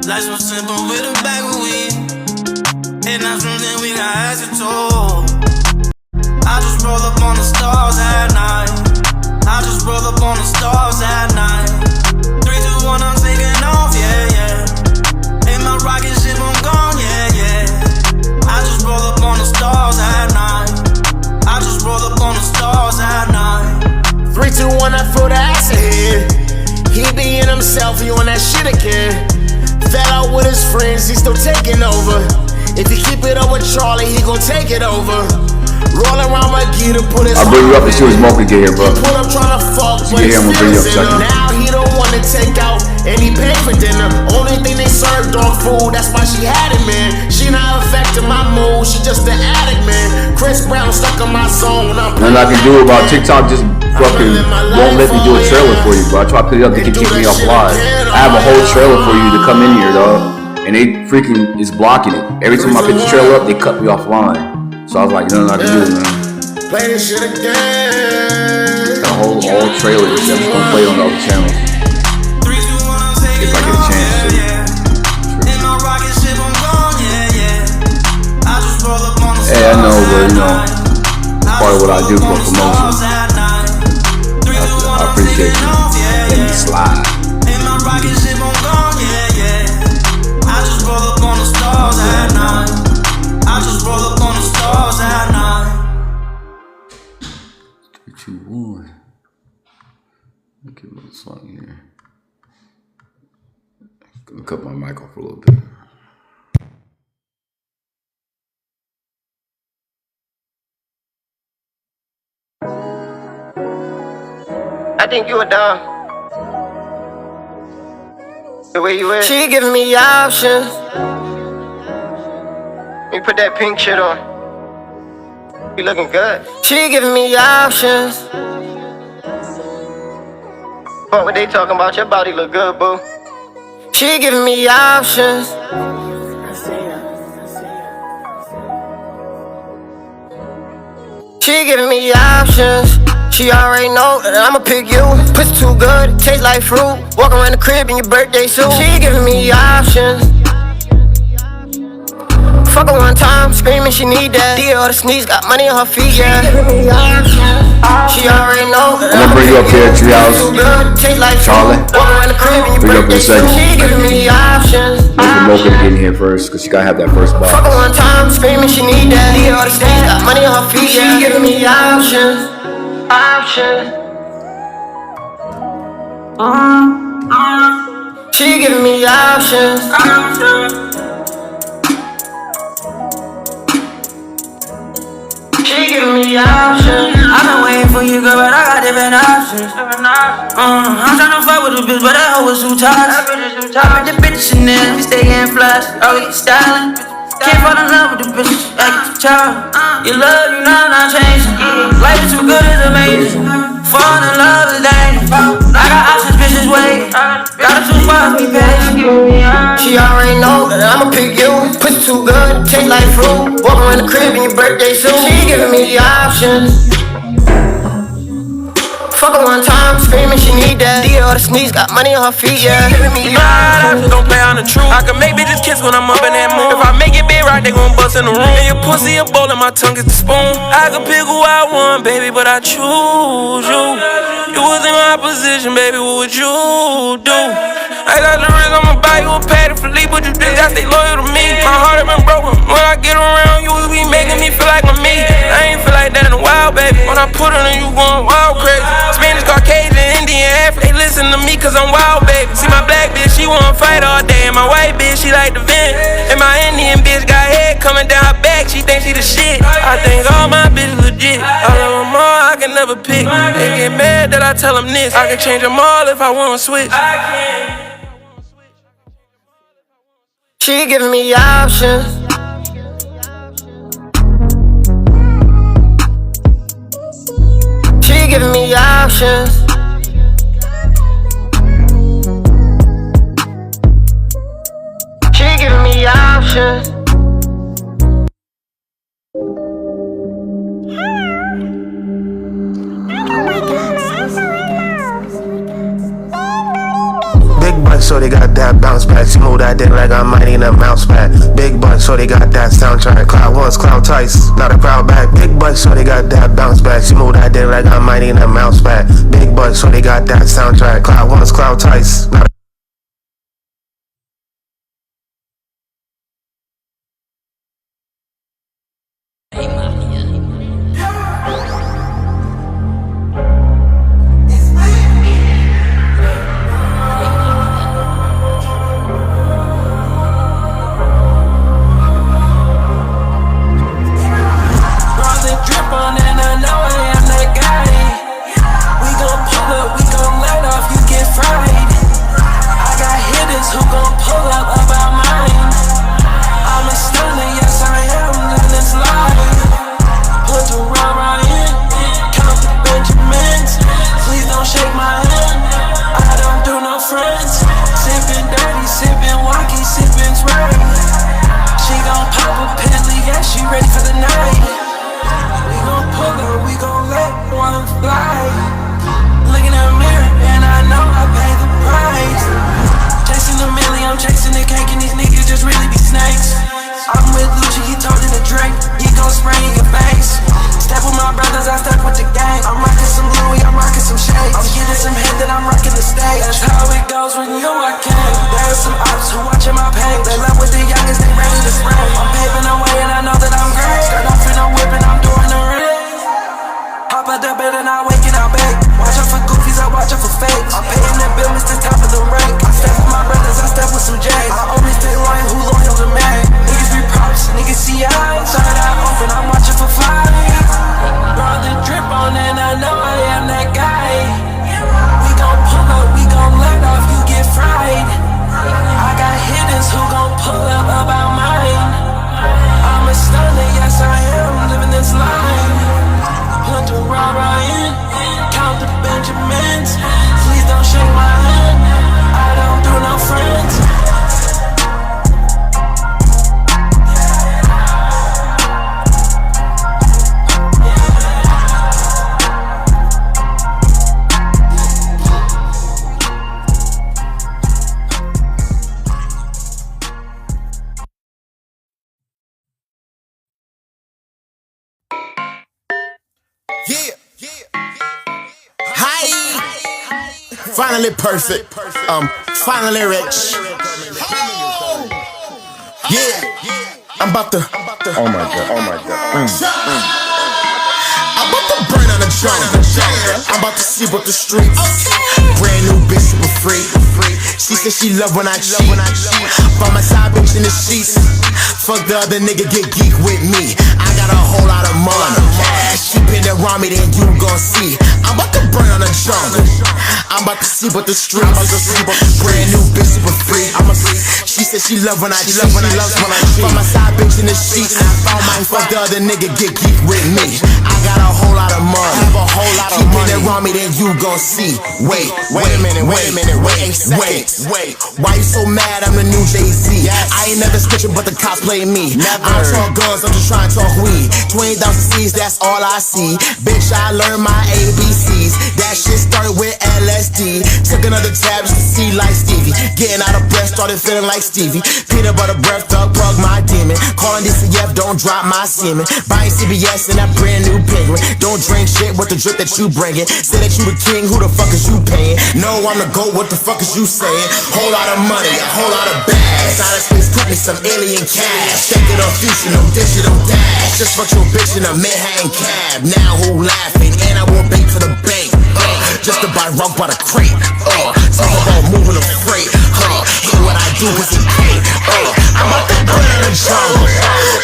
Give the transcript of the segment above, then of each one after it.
Life so simple with a bag of weed. And that's something we got acetone. I just roll up on the stars at night. I just roll up on the stars at night. 3, 2, 1, I'm taking off, yeah, yeah. In my rocket ship, I'm gone, yeah, yeah. I just roll up on the stars at night. I just roll up on the stars at night. 3, 2, 1, I throw the ass ahead. He be in himself, he on that shit again. Fell out with his friends, he still taking over. If you keep it up with Charlie, he gon' take it over. Roll around my gear to put his. I'll bring you up until his smoke can get here, bro. Put up trying to fuck, but get here, I'm gonna bring you up second. Now he don't wanna take out, and he paid for dinner. Only thing they served dog food, that's why she had it, man. She not affecting my mood, she just an addict, man. Chris Brown stuck in my zone. Nothing I can do about TikTok, just fucking won't let me do a trailer for you, bro. I try to put it up, they can kick me off live. I have a whole trailer for you to come in here, dog. And they freaking is blocking it. Every time I put the trailer up, they cut me offline. So I was like, nothing I can do, man. Play this shit again. The whole trailer, I'm just gonna play it on the other channels. If I get a chance to. Hey, I know, but you know, it's part of what I do for promotion. I appreciate you. Let me slide. I just roll up on the stars at night. I just roll up on the stars at night. 3, 2, 1. Let me get a little song here. I'm gonna cut my mic off a little bit. I think you were dumb. The way you is. She giving me options. Let me put that pink shit on. You looking good. She giving me options. Fuck what they talking about, your body look good, boo. She giving me options. She giving me options. She already know that I'ma pick you. Pussy too good, taste like fruit. Walk around the crib in your birthday suit. She giving me options. Fuck her one time, screaming she need that. Deal the sneeze, got money on her feet, yeah. She already know that I'm gonna bring you up here, Treehouse. taste like Charlie. Walk around the crib in your Bring you up in a birthday suit. second. She giving me options. Mocha to get in here first, cause she gotta have that first box. Fuck her one time, screaming she need that. All the states got money on her feet, she giving me options. She giving me options. She giving me options. I've been waiting for you, girl, but I got different options. I'm tryna fuck with a bitch, but that hoe was too toxic. I put the bitch Chanel, stay getting flash, oh, you styling. Can't fall in love with the bitch, like a child. You love, you know I'm not changing. Life is too good, it's amazing. Falling in love is dangerous. I got options, bitches wait. Gotta choose spots, be patient. She already know that I'ma pick you. Pussy too good, taste like fruit. Walk around the crib in your birthday suit. She giving me options. Fuck her one time, screaming she need that. All the sneaks got money on her feet, yeah. Giving me options. Don't play on the truth. I can make bitches kiss when I'm up in that mood. If I make it big right, they gon' bust in the room. And your pussy a bowl and my tongue is the spoon. I can pick who I want, baby, but I choose you. You was in my position, baby, what would you do? I got the ring, I'ma buy you a patty for leave, but you just got stay loyal to me. My heart has been broken. When I get around you, it be making me feel like I'm me. I ain't feel like that in a while, baby. When I put on you going wild crazy. Spanish, Caucasian, Indian, African. They listen to me cause I'm wild, baby. See my black bitch, she wanna fight all day. And my white bitch, she like to vent. And my Indian bitch got head coming down her back. She think she the shit. I think all my bitches legit. I love them all, I can never pick. They get mad that I tell them this. I can change them all if I wanna switch. She giving me options. She giving me options. She giving me options. Big butt, so they got that bounce back. She move that dick like I might need a mouse pad. Big butt, so they got that soundtrack. Cloud once, cloud twice, not a crowd back. Big butt, so they got that bounce back. She move that dick like I might need a mouse pad. Big butt, so they got that soundtrack. Cloud once, cloud twice, not Finally perfect. Finally rich. Yeah, I'm about to. Oh my god. I'm about to burn on the jungle. I'm about to sleep with the streets. Brand new bitch, super free. She said she love when I cheat. Found my side bitch in the sheets. Fuck the other nigga, get geek with me. I got a whole lot of money. She pin around me, then you gon' see. I'm about to burn on the jungle. I'm about to sleep with the streets. Brand new bitch, super free. She said she love when I cheat. Found my side bitch in the sheets. Fuck the other nigga, get geek with me. I got a whole lot of money. Keep it around me, then you gon' see. Wait a minute. Why you so mad? I'm the new Jay-Z. I ain't never switching, but the cops play me. I don't talk guns, I'm just trying to talk weed. 20,000 C's, that's all I see. Bitch, I learned my ABCs. That shit started with LSD. Took another tab just to see like Stevie. Getting out of breath, started feeling like Stevie. Peanut butter breath, thug plug my demon. Calling DCF, don't drop my semen. Buying CBS in that brand new penguin. Don't drink shit with the drip that you bringin'. Say that you the king, who the fuck is you paying? No, I'm the GOAT, what the fuck is you saying? Whole lot of money, a whole lot of bags. Out of space, put me some alien cash. Thinking of future, no digital dash. Just fuck your bitch in a Manhattan cab. Now who laughing? And I won't bait to the bank. Just to buy rock by the crate. Talk about moving a freight. What I do is it hate. I'm about to burn in the jungle.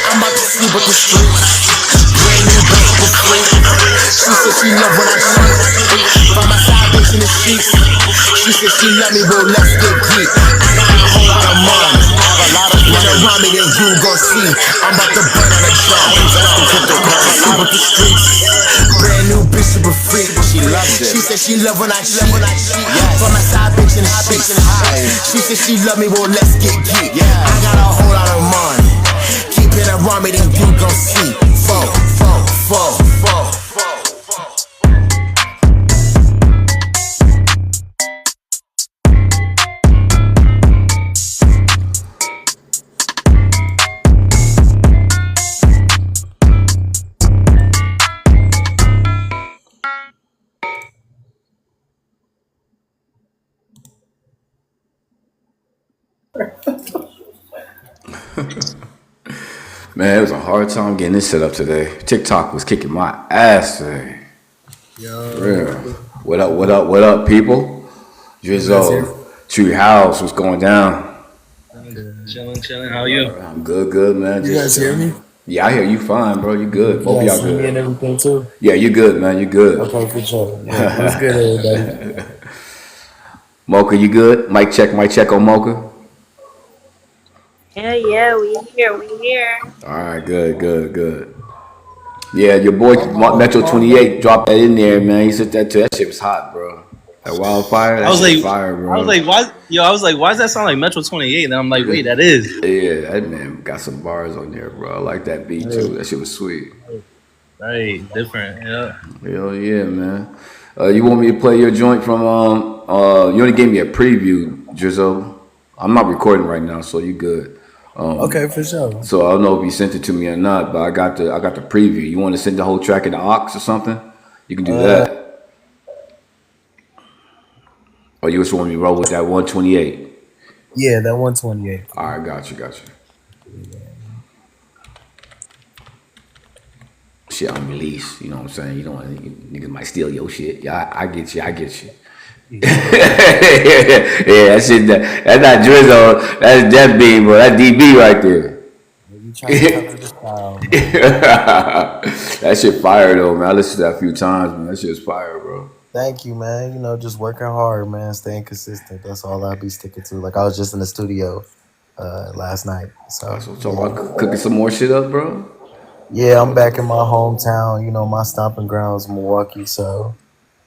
I'm about to sleep with the streets. Brand new bitch for free. She said she love when I sleep. Find my side bitch in the sheets. She said she love me, bro, let's get geek. I got a whole lot of money. Run around me, then you gon' see. I'm about to burn on the jungle. Sleep with the streets. Brand new bitch super free. She said she love when I cheat. Find my side bitch in the streets. She said she love me, well let's get geek. I got a whole lot of money. Keep it around me, then you gon' see. Four. Man, it was a hard time getting this set up today. TikTok was kicking my ass today. Real. What up, people? Drizo, Tree House, what's going down? Chilling. How are you? I'm good, man. You guys hear me? Yeah, I hear you fine, bro. You good. Both of y'all Me good. and everything too. Yeah, you good, man. You good. Okay, for sure. Yeah, what's good, everybody? Mocha, you good? Mic check on Mocha. Yeah, we here. All right, good. Yeah, your boy Metro 28 dropped that in there, man. He said that too. That shit was hot, bro. That wildfire. I was like, fire, bro. why? Why does that sound like Metro 28? And I'm like, wait, that is. Yeah, that man got some bars on there, bro. I like that beat too. That shit was sweet. Right, different. Yeah. Hell yeah, man. You want me to play your joint from? You only gave me a preview, Drizzle. I'm not recording right now, so you good. Okay, for sure. So I don't know if you sent it to me or not, but I got the preview. You want to send the whole track in the aux or something? You can do that. Or you just want me to roll with that 128? Yeah, that 128. All right, got you. Shit on release, you know what I'm saying? You don't want niggas might steal your shit. Yeah, I get you. Yeah, that shit. That's not Drizzle. That's Death Beam, bro. That's DB right there. You trying to cover the style, man. That shit fire though, man. I listened to that a few times, man. That shit's fire, bro. Thank you, man. You know, just working hard, man. Staying consistent. That's all I be sticking to. Like I was just in the studio last night. So I'm cooking some more shit up, bro. yeah, I'm back in my hometown. You know, my stomping grounds, Milwaukee. So.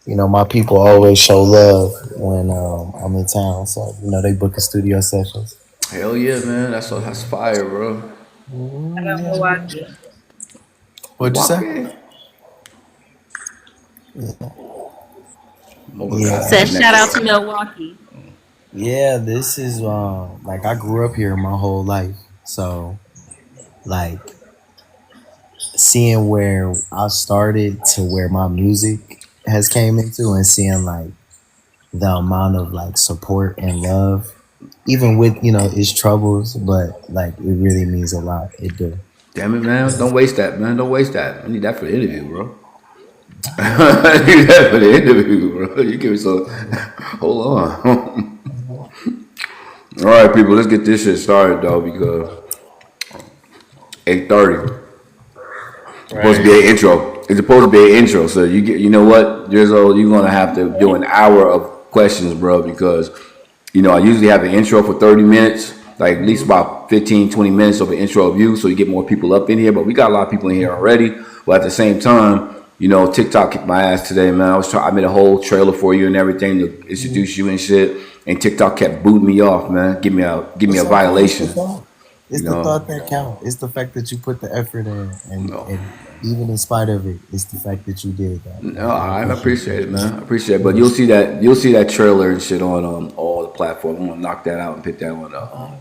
You know, my people always show love when I'm in town. So, you know, they book studio sessions. Hell yeah, man. That's fire, bro. I got Milwaukee. What'd you say? Yeah. Said shout out to Milwaukee. Yeah, this is like I grew up here my whole life. So, like, seeing where I started to where my music has came into and seeing like the amount of like support and love even with its troubles, but like it really means a lot. It do. Damn it, man! Don't waste that, man. Don't waste that. I need that for the interview, bro. I need that for the interview, bro. You give me some. Hold on. All right, people. Let's get this shit started, though, because 8:30. Supposed to be an intro. It's supposed to be an intro. So you know what, Drizzo, you're gonna have to do an hour of questions, bro, because I usually have an intro for 30 minutes, like at least about 15, 20 minutes of an intro of you, so you get more people up in here. But we got a lot of people in here already. But at the same time, TikTok kicked my ass today, man. I made a whole trailer for you and everything to introduce you and shit. And TikTok kept booting me off, man. Give me a violation. It's the thought that counts. It's the fact that you put the effort in, and even in spite of it, it's the fact that you did that. No, I appreciate it, man. I appreciate it. But you'll see that trailer and shit on all the platforms. I'm gonna knock that out and put that on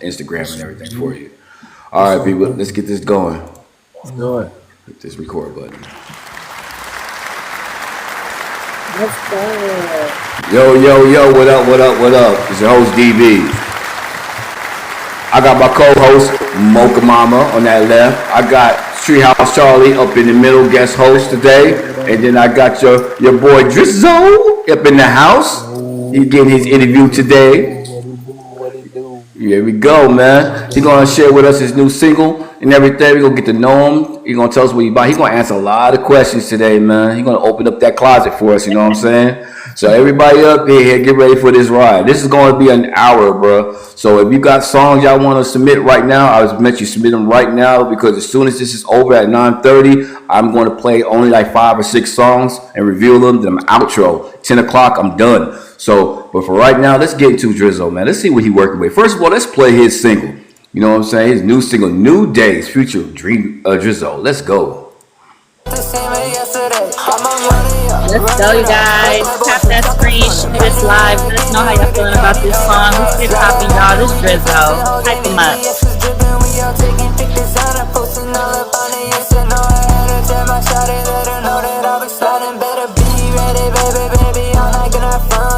Instagram and everything for you. All right, people, let's get this going. Let's do it. Hit this record button. Let's go. Yo, what up? It's your host DB. I got my co-host Mocha Mama on that left. I got Treehouse Charlie up in the middle, guest host today, and then I got your boy Drizo up in the house. He's getting his interview today. Here we go, man. He's gonna share with us his new single and everything. We're gonna get to know him. He's gonna tell us what he buy. He's gonna answer a lot of questions today, man. He's gonna open up that closet for us, you know what I'm saying? So everybody up here, get ready for this ride. This is gonna be an hour, bro. So if you got songs y'all wanna submit right now, I was meant you submit them right now, because as soon as this is over at 9:30, I'm gonna play only like 5 or 6 songs and reveal them. Then I'm outro. 10 o'clock, I'm done. So, but for right now, let's get into Drizo, man. Let's see what he's working with. First of all, let's play his single. You know what I'm saying? His new single, New Days, feature Drizo. Let's go. Let's go, you guys. Tap that screen, share this live. Let us know how y'all feeling about this song. Let's get popping, y'all. This Drizo. Hype him up.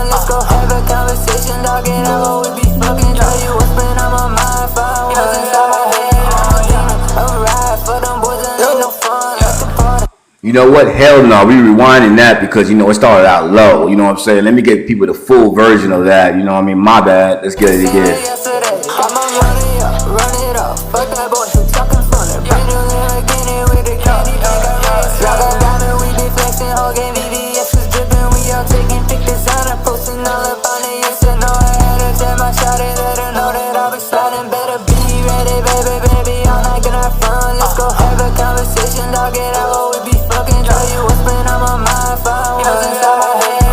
Let's go have a conversation, dog, and I will be fucking. Tell you what's been on my mind. Fire was inside my head. I'm ride for them boys and ain't no fun. You know what? Hell no. We rewinding that because, it started out low. You know what I'm saying? Let me give people the full version of that. You know what I mean? My bad. Let's get it again. I'ma run it up. Fuck that boy, who talking funny. Bring you in again with the candy. Y'all got diamond, we be flexing. Whole game VVS is dripping. We all taking pictures on it, posting all up on it. Yes, I know I had to tell my shawty, let her know that I'll be sliding. Better be ready, baby. I'm not gonna have fun. Let's go have a conversation, dog, and I will be fucking. Tell you what's been on my mind. Fire was inside my head.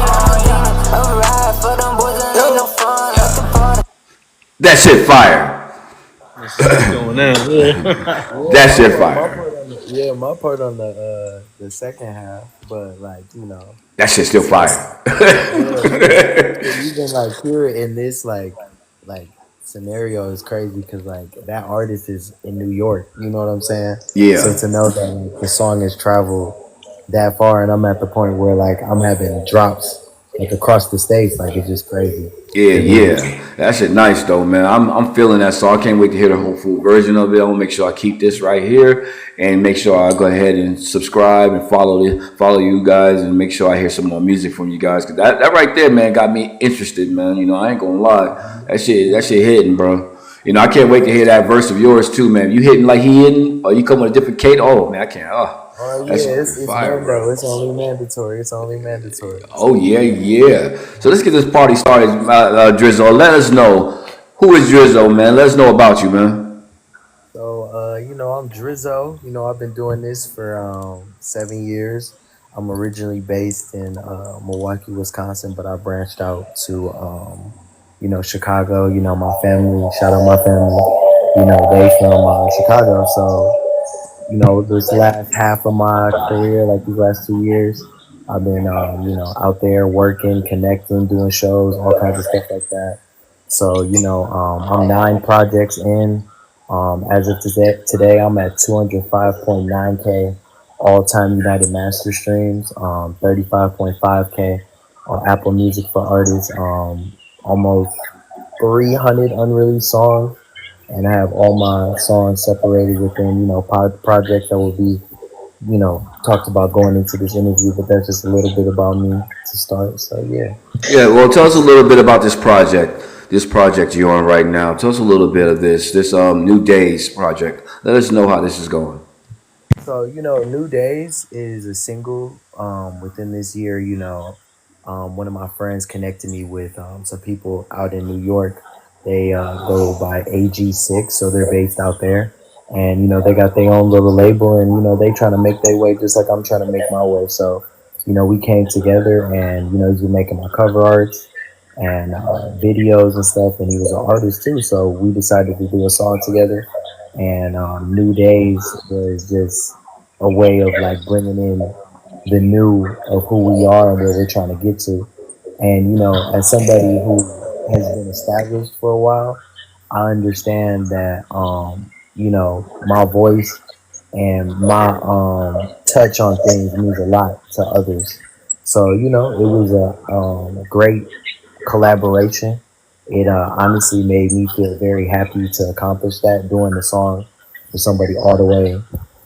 I'm ride for them boys and ain't no fun. Let's the party. That shit fire. That shit fire. My part on the second half, but That shit still fire. even like hear it in this like scenario is crazy, because like that artist is in New York. You know what I'm saying? Yeah. So to know that the song has traveled that far, and I'm at the point where like I'm having drops like across the states, like it's just crazy. Yeah. That shit nice though, man. I'm feeling that song. I can't wait to hear the whole full version of it. I'm gonna make sure I keep this right here and make sure I go ahead and subscribe and follow you guys, and make sure I hear some more music from you guys. Cause that right there, man, got me interested, man. I ain't gonna lie. That shit hitting, bro. I can't wait to hear that verse of yours too, man. You hitting like he hitting, or you come with a different Kate? Oh man, I can't. Oh yeah, it's fire, bro. It's only mandatory. Oh yeah. So let's get this party started, Drizo. Let us know, who is Drizo, man. Let us know about you, man. So I'm Drizo. I've been doing this for 7 years. I'm originally based in Milwaukee, Wisconsin, but I branched out to Chicago. My family. Shout out my family. They from Chicago. So this last half of my career, like these last 2 years, I've been, out there working, connecting, doing shows, all kinds of stuff like that. So, I'm 9 projects in. As of today, I'm at 205.9K all-time United Master streams, 35.5K on Apple Music for artists, almost 300 unreleased songs, and I have all my songs separated within, projects that will be, talked about going into this interview. But that's just a little bit about me to start. So yeah. Yeah, well, tell us a little bit about this project you're on right now. Tell us a little bit of this New Days project. Let us know how this is going. So, New Days is a single within this year. One of my friends connected me with some people out in New York. They go by AG6, so they're based out there. And, they got their own little label, and, they trying to make their way just like I'm trying to make my way. So, we came together, and, he's been making my cover arts and videos and stuff, and he was an artist too. So we decided to do a song together, and New Days was just a way of like bringing in the new of who we are and where we're trying to get to. And as somebody who has been established for a while, I understand that my voice and my touch on things means a lot to others. So it was a great collaboration. It honestly made me feel very happy to accomplish that, doing the song for somebody all the way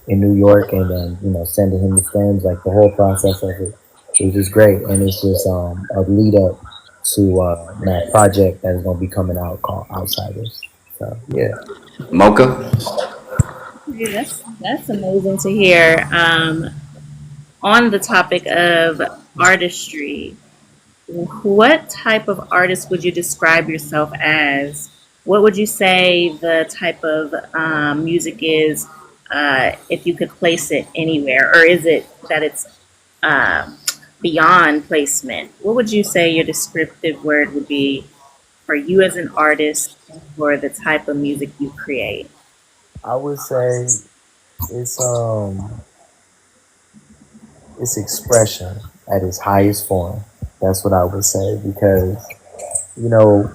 in New York, and then sending him the stems, like the whole process of it. It was just great, and it's just a lead up to my project that is going to be coming out called Outsiders. So yeah. Mocha? Okay, that's amazing to hear. On the topic of artistry, what type of artist would you describe yourself as? What would you say the type of music is, if you could place it anywhere? Or is it that it's uh, beyond placement? What would you say your descriptive word would be for you as an artist, for the type of music you create? I would say it's um it's expression at its highest form. That's what I would say, because you know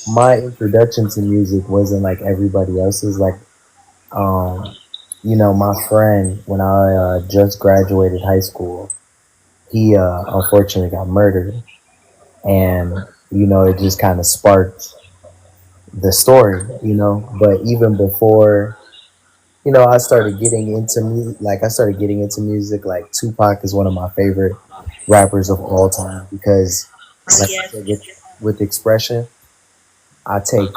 my introduction to music wasn't like everybody else's. Like um, my friend, when I just graduated high school, he unfortunately got murdered, and it just kind of sparked the story. But even before, I started getting into music. Like I started getting into music. Like Tupac is one of my favorite rappers of all time, because, like I Yes. said, with expression, I take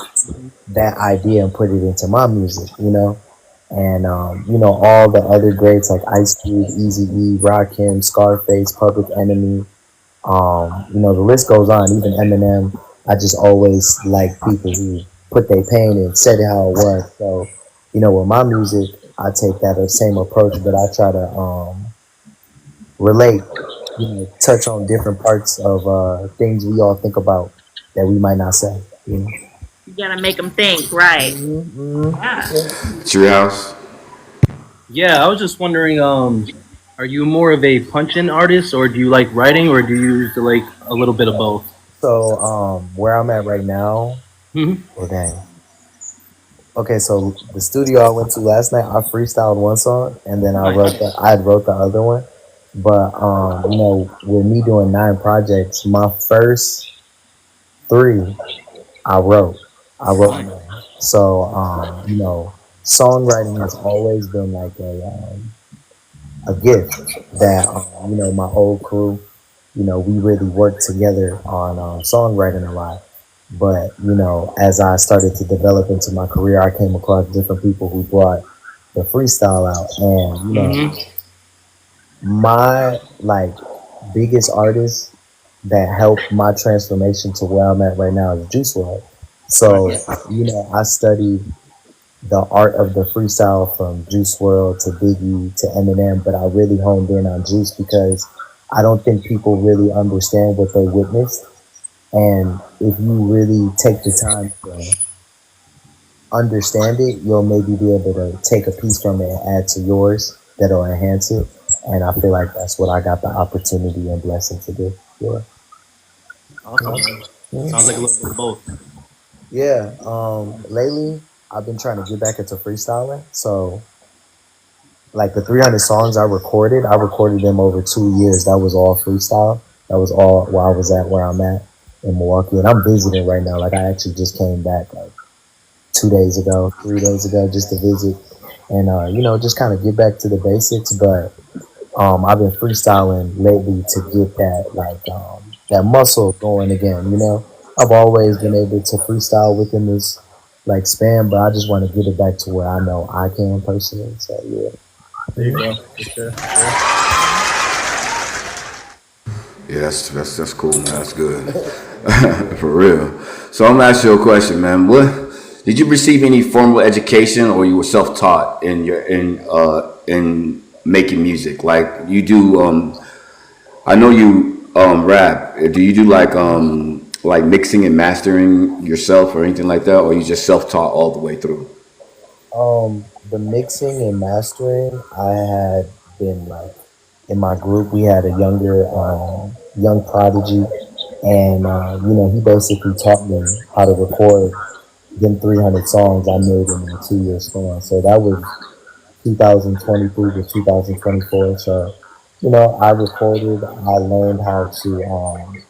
that idea and put it into my music. And all the other greats like Ice Cube, Easy E, Rakim, Scarface, Public Enemy. The list goes on. Even Eminem. I just always like people who put their pain and said it how it was. So, with my music, I take that same approach, but I try to relate, touch on different parts of things we all think about that we might not say. You gotta make them think, right? Yeah. Treehouse? Yeah, I was just wondering, are you more of a punch-in artist, or do you like writing, or do you use like a little bit of both? So, where I'm at right now, Hmm. well, dang. Okay, so the studio I went to last night, I freestyled one song, and then Nice. I wrote the other one. But with me doing 9 projects, my first three I wrote. I wrote Nice. mine. So songwriting has always been like a gift that my old crew, we really worked together on songwriting a lot. But as I started to develop into my career, I came across different people who brought the freestyle out, and Hmm. my like biggest artist that helped my transformation to where I'm at right now is Juice WRLD. So Nice. I studied the art of the freestyle from Juice WRLD to Biggie to Eminem, but I really honed in on Juice because I don't think people really understand what they witnessed. And if you really take the time to understand it, you'll maybe be able to take a piece from it and add to yours that'll enhance it. And I feel like that's what I got the opportunity and blessing to do. Yeah. Awesome, man. Yeah. Sounds like a little bit of both. Yeah. Lately, I've been trying to get back into freestyling. So, like the 300 songs I recorded them over 2 years. That was all freestyle. That was all where I was at, where I'm at. in Milwaukee, and I'm visiting right now. Like I actually just came back like 2 days ago, 3 days ago, just to visit and just kind of get back to the basics. But I've been freestyling lately to get that muscle going again. I've always been able to freestyle within this like span, but I just want to get it back to where I know I can personally. So yeah. There you go. For sure. For sure. Yeah, that's cool, man. That's good. For real. So I'm gonna ask you a question, man. What did you receive any formal education, or you were self-taught in making music? Like you do. I know you rap. Do you do like mixing and mastering yourself or anything like that, or you just self-taught all the way through? The mixing and mastering, I had been like in my group. We had a young prodigy, and he basically taught me how to record them 300 songs I made in a 2 year span. So that was 2023 to 2024. So, I recorded, I learned how to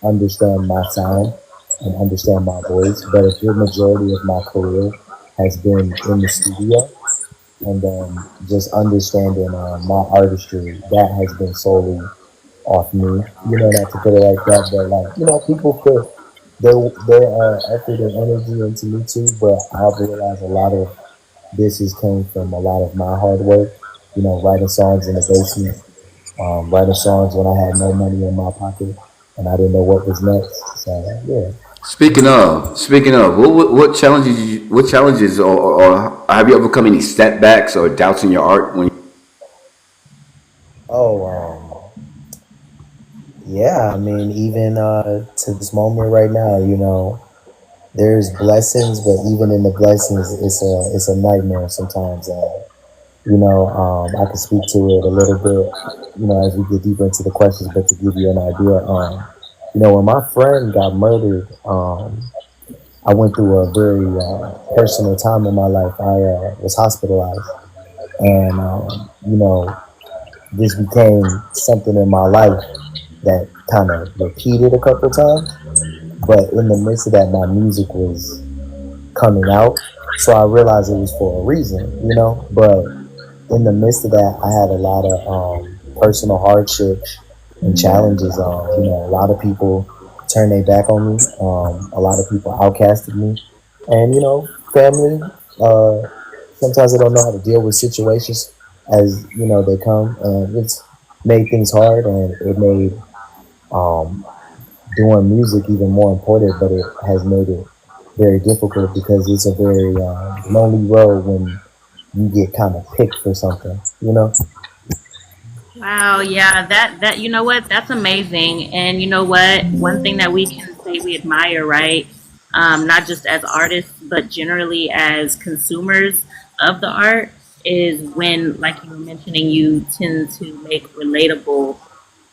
understand my sound and understand my voice. But a good majority of my career has been in the studio. And then just understanding my artistry, that has been solely off me. Not to put it like that, but like, people put their effort and energy into me too. But I've realized a lot of this has came from a lot of my hard work. Writing songs in the basement, writing songs when I had no money in my pocket and I didn't know what was next. So yeah. Speaking of, what challenges or have you overcome any setbacks or doubts in your art when? Oh, yeah. I mean, even to this moment right now, there's blessings, but even in the blessings, it's a nightmare sometimes. I can speak to it a little bit, as we get deeper into the questions. But to give you an idea, when my friend got murdered, I went through a very personal time in my life. I was hospitalized, and this became something in my life that kind of repeated a couple times. But in the midst of that, my music was coming out, so I realized it was for a reason, But in the midst of that, I had a lot of personal hardships and challenges. A lot of people turned their back on me. A lot of people outcasted me, and family. Sometimes they don't know how to deal with situations as they come, and it's made things hard, and it made um, doing music even more important. But it has made it very difficult because it's a very lonely road when you get kind of picked for something. Wow, yeah, that you know what? That's amazing. And you know what? One thing that we can say we admire, right? Not just as artists, but generally as consumers of the art, is when, like you were mentioning, you tend to make relatable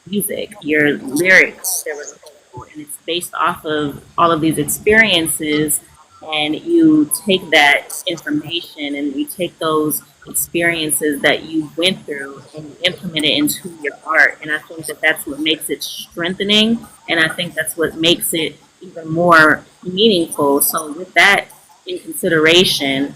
music. Your lyrics, they're relatable, and it's based off of all of these experiences. And you take that information and you take those experiences that you went through and you implement it into your art. And I think that that's what makes it strengthening, and I think that's what makes it even more meaningful. So, with that in consideration,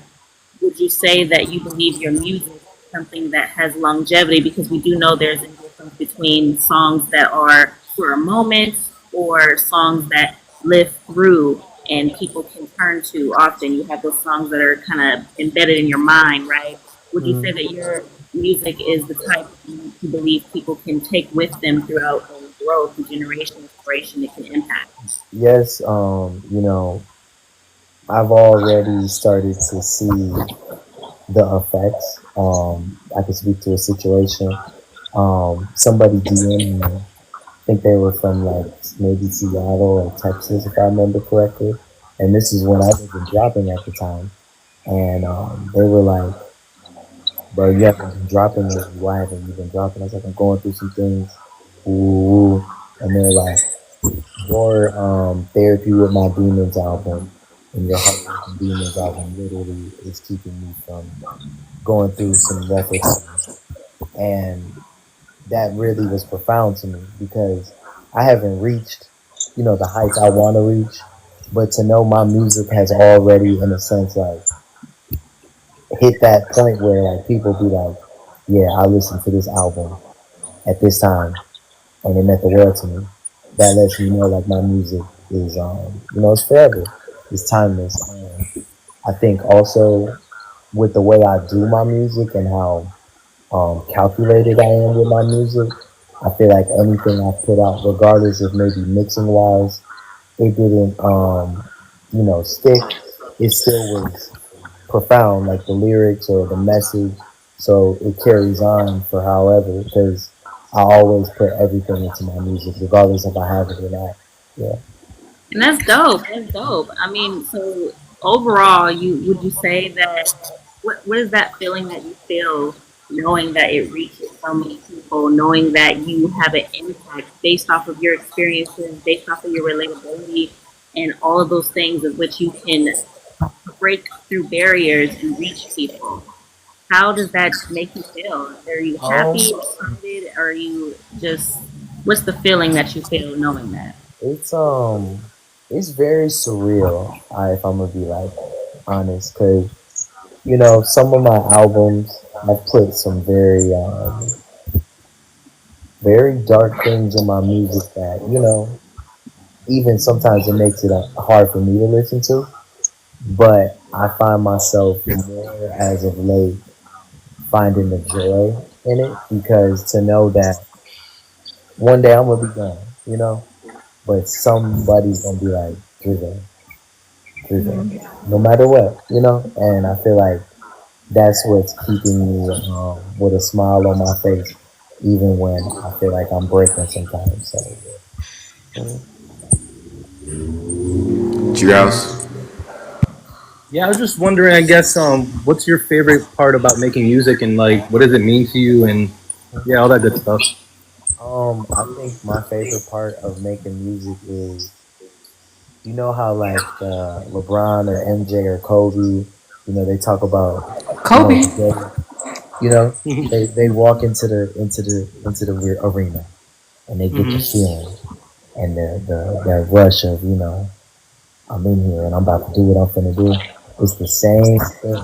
would you say that you believe your music is something that has longevity? Because we do know there's a difference between songs that are for a moment or songs that live through and people can turn to often. You have those songs that are kind of embedded in your mind, right? Would you say that your music is the type you believe people can take with them throughout and grow through generation inspiration it can impact? Yes, I've already started to see the effects. I can speak to a situation. Somebody DM'd me. I think they were from like maybe Seattle or Texas, if I remember correctly. And this is when I wasn't dropping at the time. And they were like, "Bro, you haven't been dropping lately. Why haven't you been dropping?" I was like, "I'm going through some things." Ooh. And they're like, "Your Therapy with My Demons album and your Heart with Demons album literally is keeping me from going through some rougher times." And that really was profound to me because I haven't reached the heights I want to reach, but to know my music has already, in a sense, like hit that point where like people be like, yeah, I listened to this album at this time, and it meant the world to me. That lets me know like my music is, it's forever, it's timeless. And I think also with the way I do my music and how calculated I am with my music, I feel like anything I put out, regardless of maybe mixing wise, it didn't stick. It still was profound, like the lyrics or the message. So it carries on for however, because I always put everything into my music, regardless if I have it or not. Yeah. And that's dope. That's dope. I mean, so overall, you would you say that what is that feeling that you feel knowing that it reaches so many people, knowing that you have an impact based off of your experiences, based off of your relatability, and all of those things of which you can break through barriers and reach people. How does that make you feel? Are you Um, happy, excited, or are you just what's the feeling that you feel knowing that? it's it's very surreal. If I'm gonna be like honest, because some of my albums I've put some very dark things in my music that even sometimes it makes it hard for me to listen to. But I find myself more as of late finding the joy in it because to know that one day I'm gonna be gone, but somebody's gonna be like driven, driven, no matter what. And I feel like that's what's keeping me with a smile on my face, even when I feel like I'm breaking sometimes. So, Cheers. Yeah, I was just wondering. I guess what's your favorite part about making music, and like, what does it mean to you, and yeah, all that good stuff. I think my favorite part of making music is how like LeBron or MJ or Kobe, they talk about Kobe. the day, they walk into the arena and they get the Hmm. feeling and the that rush of I'm in here and I'm about to do what I'm gonna do. It's the same thing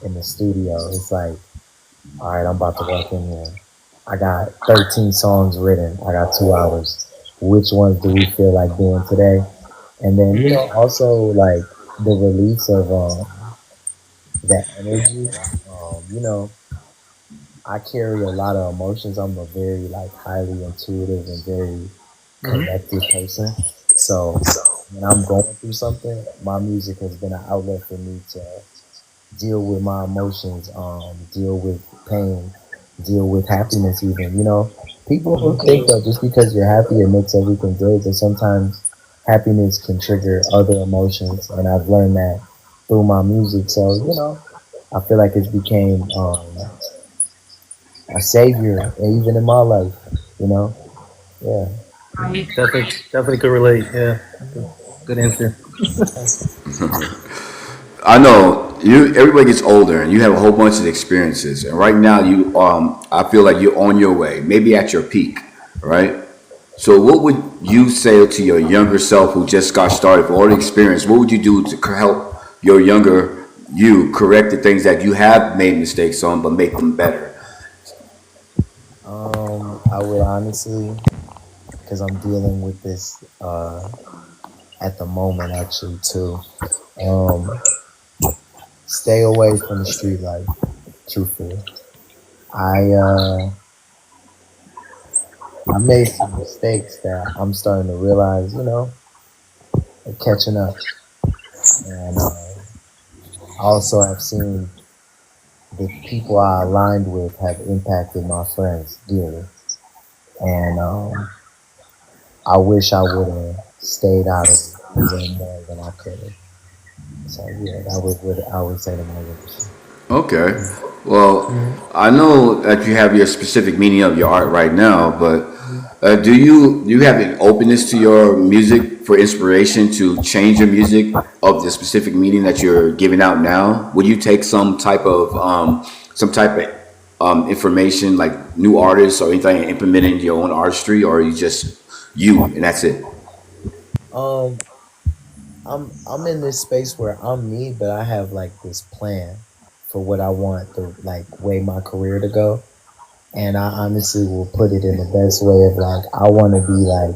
in the studio. It's like, all right, I'm about to walk in here. I got 13 songs written. I got 2 hours. Which ones do we feel like doing today? And then Hmm. also like the release of that energy. I carry a lot of emotions. I'm a very like highly intuitive and very Hmm. connected person. So when I'm going through something, my music has been an outlet for me to deal with my emotions, deal with pain, deal with happiness even. People think that just because you're happy it makes everything good, but sometimes happiness can trigger other emotions and I've learned that through my music. So, I feel like it's became a savior even in my life, you know? Yeah. Definitely, definitely could relate. Yeah, good answer. I know you. Everybody gets older, and you have a whole bunch of experiences. And right now, I feel like you're on your way, maybe at your peak, right? So, what would you say to your younger self who just got started, for all the experience? What would you do to help your younger you correct the things that you have made mistakes on, but make them better? I would honestly, because I'm dealing with this at the moment actually too. Um, Stay away from the street life. Truthfully, I made some mistakes that I'm starting to realize, are catching up, and also I've seen the people I aligned with have impacted my friends dearly, and I wish I would have stayed out of it way more than I could have. So yeah, that was what I would say to my younger. Okay. Well, I know that you have your specific meaning of your art right now, but do you have an openness to your music for inspiration to change your music of the specific meaning that you're giving out now? Would you take some type of information like new artists or anything and implement it into your own artistry, or are you just you and that's it? Um, I'm in this space where I'm me, but I have like this plan for what I want the like way my career to go. And I honestly will put it in the best way of like I want to be like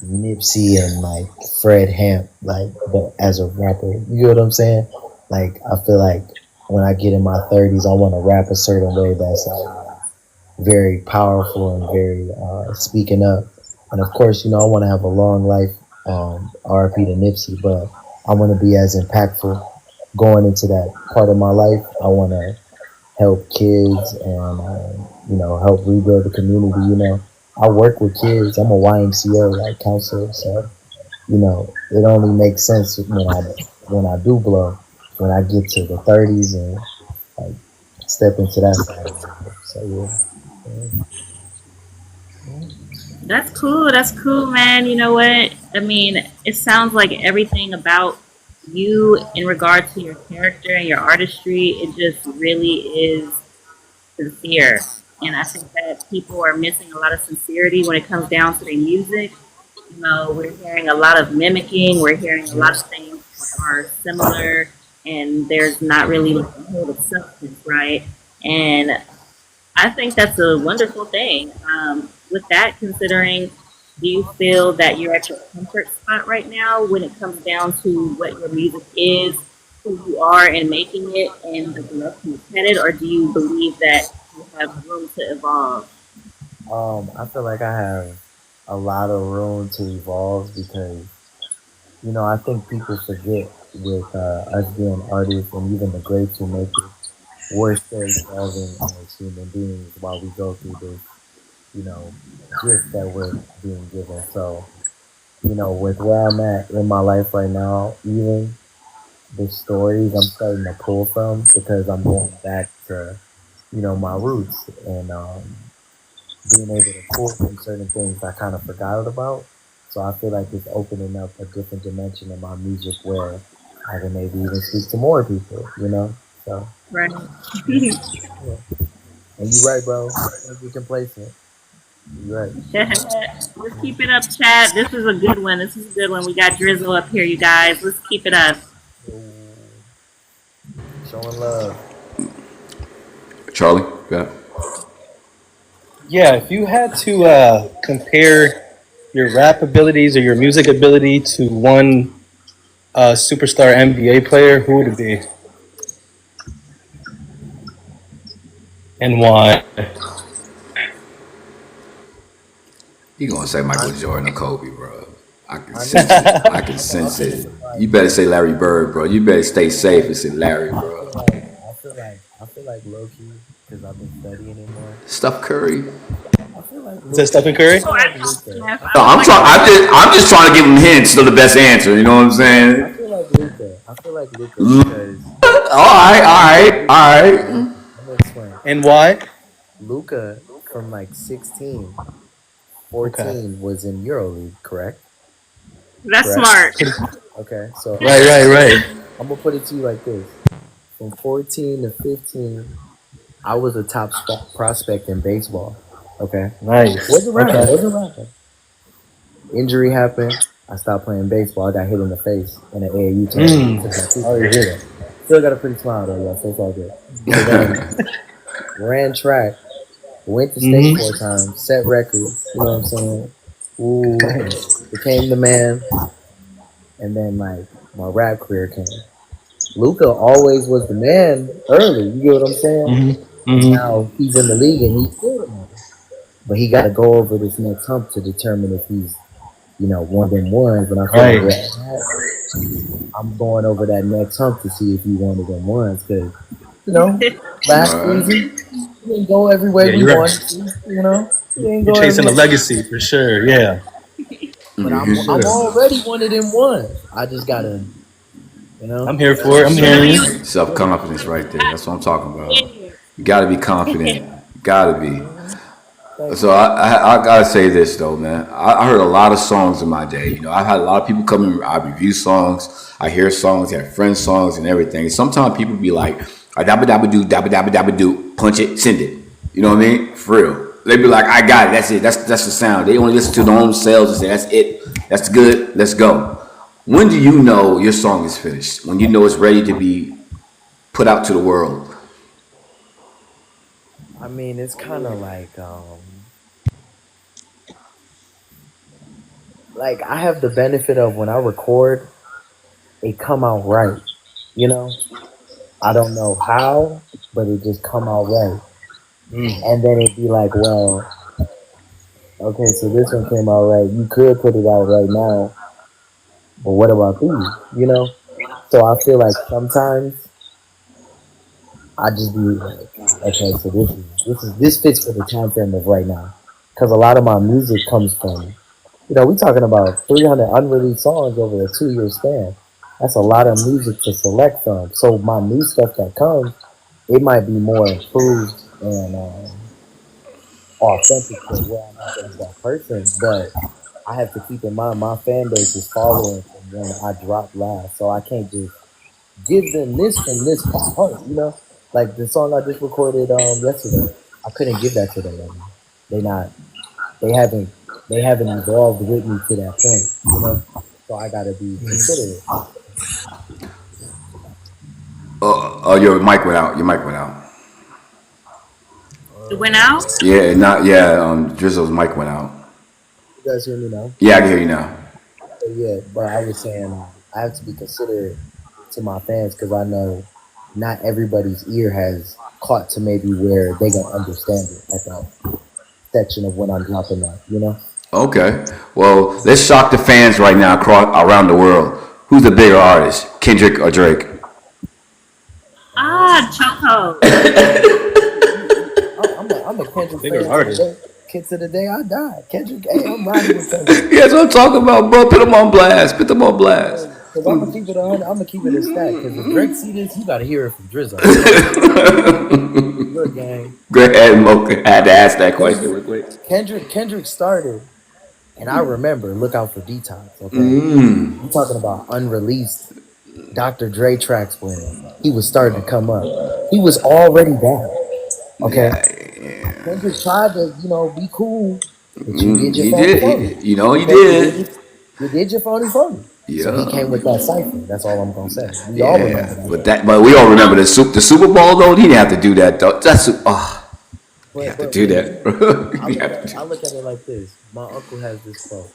Nipsey and like Fred Hamp, like but as a rapper. You know what I'm saying? Like I feel like when I get in my 30s, I want to rap a certain way that's like very powerful and very speaking up. And of course, I want to have a long life. RIP to Nipsey, but I want to be as impactful going into that part of my life. I want to help kids and help rebuild the community. I work with kids. I'm a YMCA like counselor, so it only makes sense when I do blow, when I get to the 30s and like step into that side of it. So That's cool. That's cool, man. You know what? I mean, it sounds like everything about you in regard to your character and your artistry, it just really is sincere. And I think that people are missing a lot of sincerity when it comes down to their music. We're hearing a lot of mimicking, we're hearing a lot of things that are similar, and there's not really like a hold of substance, right? And I think that's a wonderful thing. With that, considering, do you feel that you're at your comfort spot right now when it comes down to what your music is, who you are, and making it, and the direction it's headed, or do you believe that you have room to evolve? I feel like I have a lot of room to evolve because I think people forget with us being artists and even the greats who make it, we're still evolving as human beings while we go through this, you know, gift that we're being given. So, with where I'm at in my life right now, even the stories I'm starting to pull from because I'm going back to, my roots and being able to pull from certain things I kind of forgot about. So I feel like it's opening up a different dimension in my music where I can maybe even speak to more people. So, Right. yeah. And you're right, bro. Don't be complacent. You're right. Let's keep it up, Chad. This is a good one. This is a good one. We got Drizzle up here, you guys. Let's keep it up. Showing love. Charlie, yeah. Yeah, if you had to compare your rap abilities or your music ability to one superstar NBA player, who would it be and why? You gonna say Michael Jordan or Kobe, bro? I can I sense it. I can sense it. You better say Larry Bird, bro. You better stay safe and say Larry, bro. I feel like low key because I've been studying it more. Steph Curry. I feel like Is that Stephen Curry? Oh, I thought Steph. No, I'm just trying to give him hints to the best answer. You know what I'm I saying? feel like Luca. I feel like Luca because All right. I'm gonna explain. And why? Luca from like 16, Okay. 14 was in EuroLeague, correct? That's Correct. smart. Okay, so Right. I'm gonna put it to you like this: from 14 to 15, I was a top prospect in baseball. Okay, Nice. wasn't rapping. Okay. Wasn't rapping. Injury happened. I stopped playing baseball. I got hit in the face in an AAU tournament. Oh, you hear that? Still got a pretty smile though, yeah, so it's all good. So then ran track, went to state 4 times, set records, you know what I'm saying? Ooh, became the man, and then like my rap career came. Luca always was the man early, you get what I'm saying? And now he's in the league and he's still the man. But he gotta go over this next hump to determine if he's, one of them ones. And I feel like Right. I'm going over that next hump to see if he one of them ones. Because, last season, he didn't go everywhere Yeah, we you're wanted right. to, He didn't You're go chasing a everywhere. legacy for sure. Yeah. But I'm already one of them ones. I just gotta, I'm here for it. I'm hearing you. Self-confidence right there. That's what I'm talking about. You gotta be confident. You gotta be. So I gotta say this though, man. I heard a lot of songs in my day. I've had a lot of people come in. I review songs. I hear songs. I have friends songs and everything. Sometimes people be like, "Dabba dabba do, punch it, send it." You know what I mean? For real. They be like, "I got it. That's it. That's the sound." They only listen to their own selves and say, "That's it." That's good. Let's go. When do you know your song is finished? When you know it's ready to be put out to the world? I mean, it's kind of like I have the benefit of when I record, it come out right. You know, I don't know how, but it just come out right. And then it'd be like, well, okay, so this one came out right. You could put it out right now, but what about these? You know? So I feel like sometimes I just be like, okay, so this fits for the time frame of right now. Because a lot of my music comes from, we talking about 300 unreleased songs over a 2 year span. That's a lot of music to select from. So my new stuff that comes, it might be more improved and authentic to where I'm at as that person. But I have to keep in mind my fan base is following from when I dropped last, so I can't just give them this from this part. Like the song I just recorded yesterday, I couldn't give that to them right now. They not, they haven't, they haven't evolved with me to that point. So I gotta be considerate. Oh, your mic went out. Your mic went out. It went out. Yeah, not yeah. Drizzle's mic went out. You guys hear me now? Yeah, I can hear you now. Yeah, but I was saying I have to be considerate to my fans because I know not everybody's ear has caught to maybe where they gonna understand it at that section of when I'm dropping that. Okay. Well, let's shock the fans right now around the world. Who's the bigger artist, Kendrick or Drake? Choco. I'm a Kendrick Bigger fan. artist. Kid to the day I die. Kendrick, hey, I'm riding with Kendrick. Yeah, that's what I'm talking about, bro. Put them on blast. Put them on blast. Because I'm gonna keep it 100. I'm gonna keep it a stack. Because if Drake see this, you gotta hear it from Drizzo. Look, gang. Go ahead, Mocha. I had to ask that question real quick. Kendrick started, and I remember. Look out for Detox. Okay, I'm talking about unreleased Dr. Dre tracks when he was starting to come up. He was already down. Okay. Kendrick tried to, be cool, but you did your phony phony. You did. You did your phony phony. Yeah. So he came with that cipher. That's all I'm gonna say. We all remember that. But we all remember the Super Bowl though. He didn't have to do that though. You have to do that. I look at it like this. My uncle has this quote: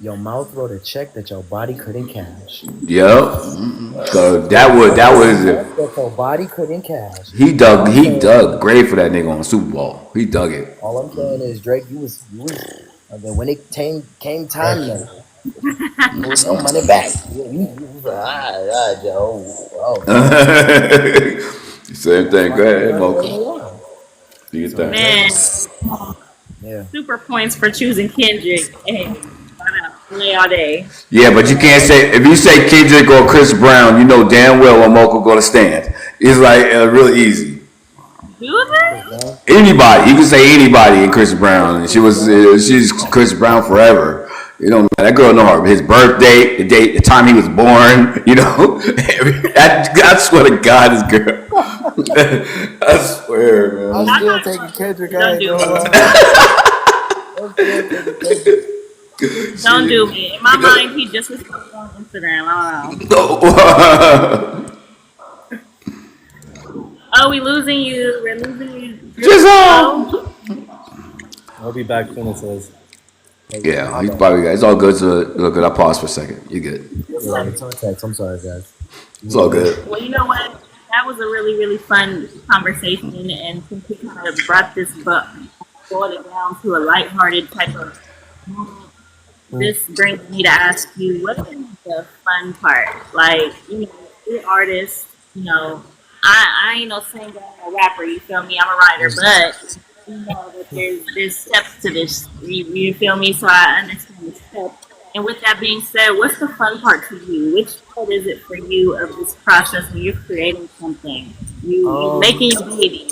"Your mouth wrote a check that your body couldn't cash." Yep. So that was it. That your body couldn't cash. He dug grave for that nigga on the Super Bowl. He dug it. All I'm saying is, Drake, you was. And then when it came time, there was no money back. You was like, Joe. Same thing. Go ahead, Mocha. Man, Yeah. super points for choosing Kendrick. Hey, play all day. Yeah, but you can't say if you say Kendrick or Chris Brown, you know damn well when Mocha gonna stand. It's like really easy. Do they? Anybody, you can say anybody in Chris Brown. She's Chris Brown forever. That girl know her his birthday, the date, the time he was born. I swear to God, this girl. I swear, man. I'm still taking Kendrick. Don't do me. In my mind, he just was on Instagram. I don't know. Oh, we losing you. We're losing you. Drizzle! I'll be back soon, it says. Yeah, he's probably good. It's all good. Look good. I paused for a second. You're good. I'm sorry, guys. It's all good. Well, you know what? That was a really, really fun conversation, and since we kind of brought this book, boiled it down to a lighthearted type of moment, this brings me to ask you, what is the fun part? Like, you're artists, I ain't no singer or rapper, you feel me? I'm a writer, but that there's steps to this. You feel me? So I understand the steps. And with that being said, what's the fun part to you? Which part is it for you of this process when you're creating something? You making your baby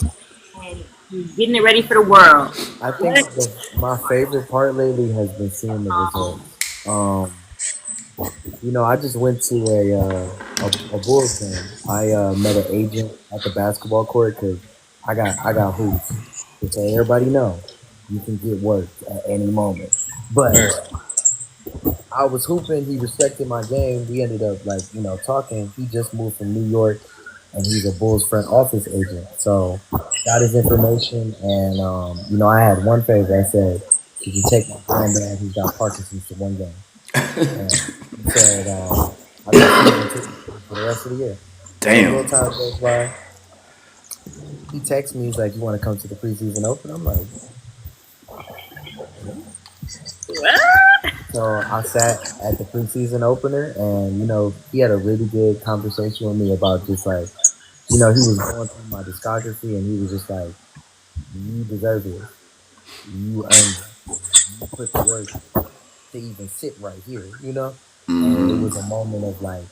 and you getting it ready for the world. I think my favorite part lately has been seeing the results. I just went to a Bulls game. I met an agent at the basketball court because I got hoops. So everybody know you can get work at any moment. But I was hooping. He respected my game. We ended up like talking. He just moved from New York, and he's a Bulls front office agent. So got his information, and I had one favor. I said, "Could you take my granddad who's got Parkinson's to one game?" And he said, "I got season tickets for the rest of the year." So a little Damn. time goes by. He texts me. He's like, "You want to come to the preseason open?" I'm like, What? so I sat at the preseason opener, and he had a really good conversation with me about just like, he was going through my discography, and he was just like, "You deserve it. You earned it. You put the work to even sit right here." And it was a moment of like,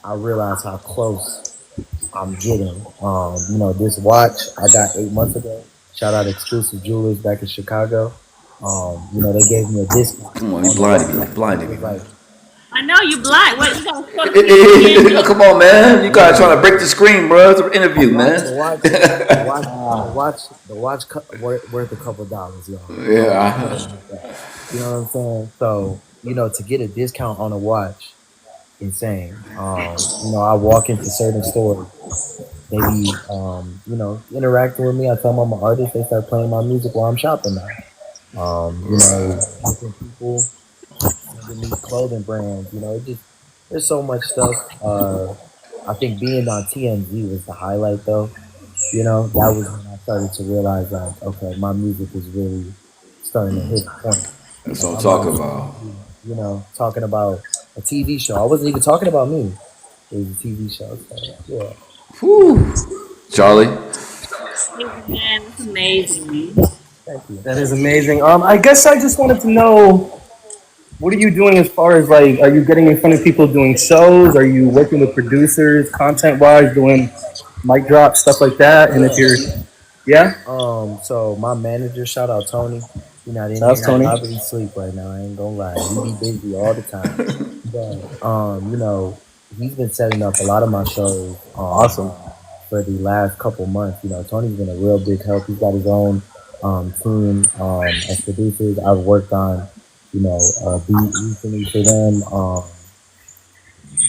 I realized how close I'm getting. This watch I got 8 months ago. Shout out Exclusive Jewelers back in Chicago. They gave me a discount Come on, you on the blinded me. watch. You It blinded me, was man. like, I know you blind. What you gonna show the people again? Come on, man. You gotta yeah, try to break the screen, bro. It's an interview, the man. watch, worth a couple dollars, y'all. I'm Yeah. gonna admit that. You know what I'm saying? So, to get a discount on a watch, insane. I walk into certain stores, they be, interacting with me. I tell them I'm an artist. They start playing my music while I'm shopping now. Different people sending me clothing brands. It just there's so much stuff. I think being on TMZ was the highlight, though. That was when I started to realize, like, okay, my music is really starting to hit a point. That's Like, what I'm I'm on talking about. TMZ, talking about a TV show. I wasn't even talking about me. It was a TV show. So, yeah. Charlie. Man, it's amazing. Thank you. That is amazing. I guess I just wanted to know, what are you doing as far as like, are you getting in front of people doing shows? Are you working with producers, content wise, doing mic drops, stuff like that? And if Yeah. you're, yeah, So my manager, shout out Tony. You're not in shouts here. He Tony. probably sleep right now. I ain't gonna lie. He be busy all the time. But he's been setting up a lot of my shows Awesome. for the last couple months. Tony's been a real big help. He's got his own team of producers. I've worked on, beat recently for them.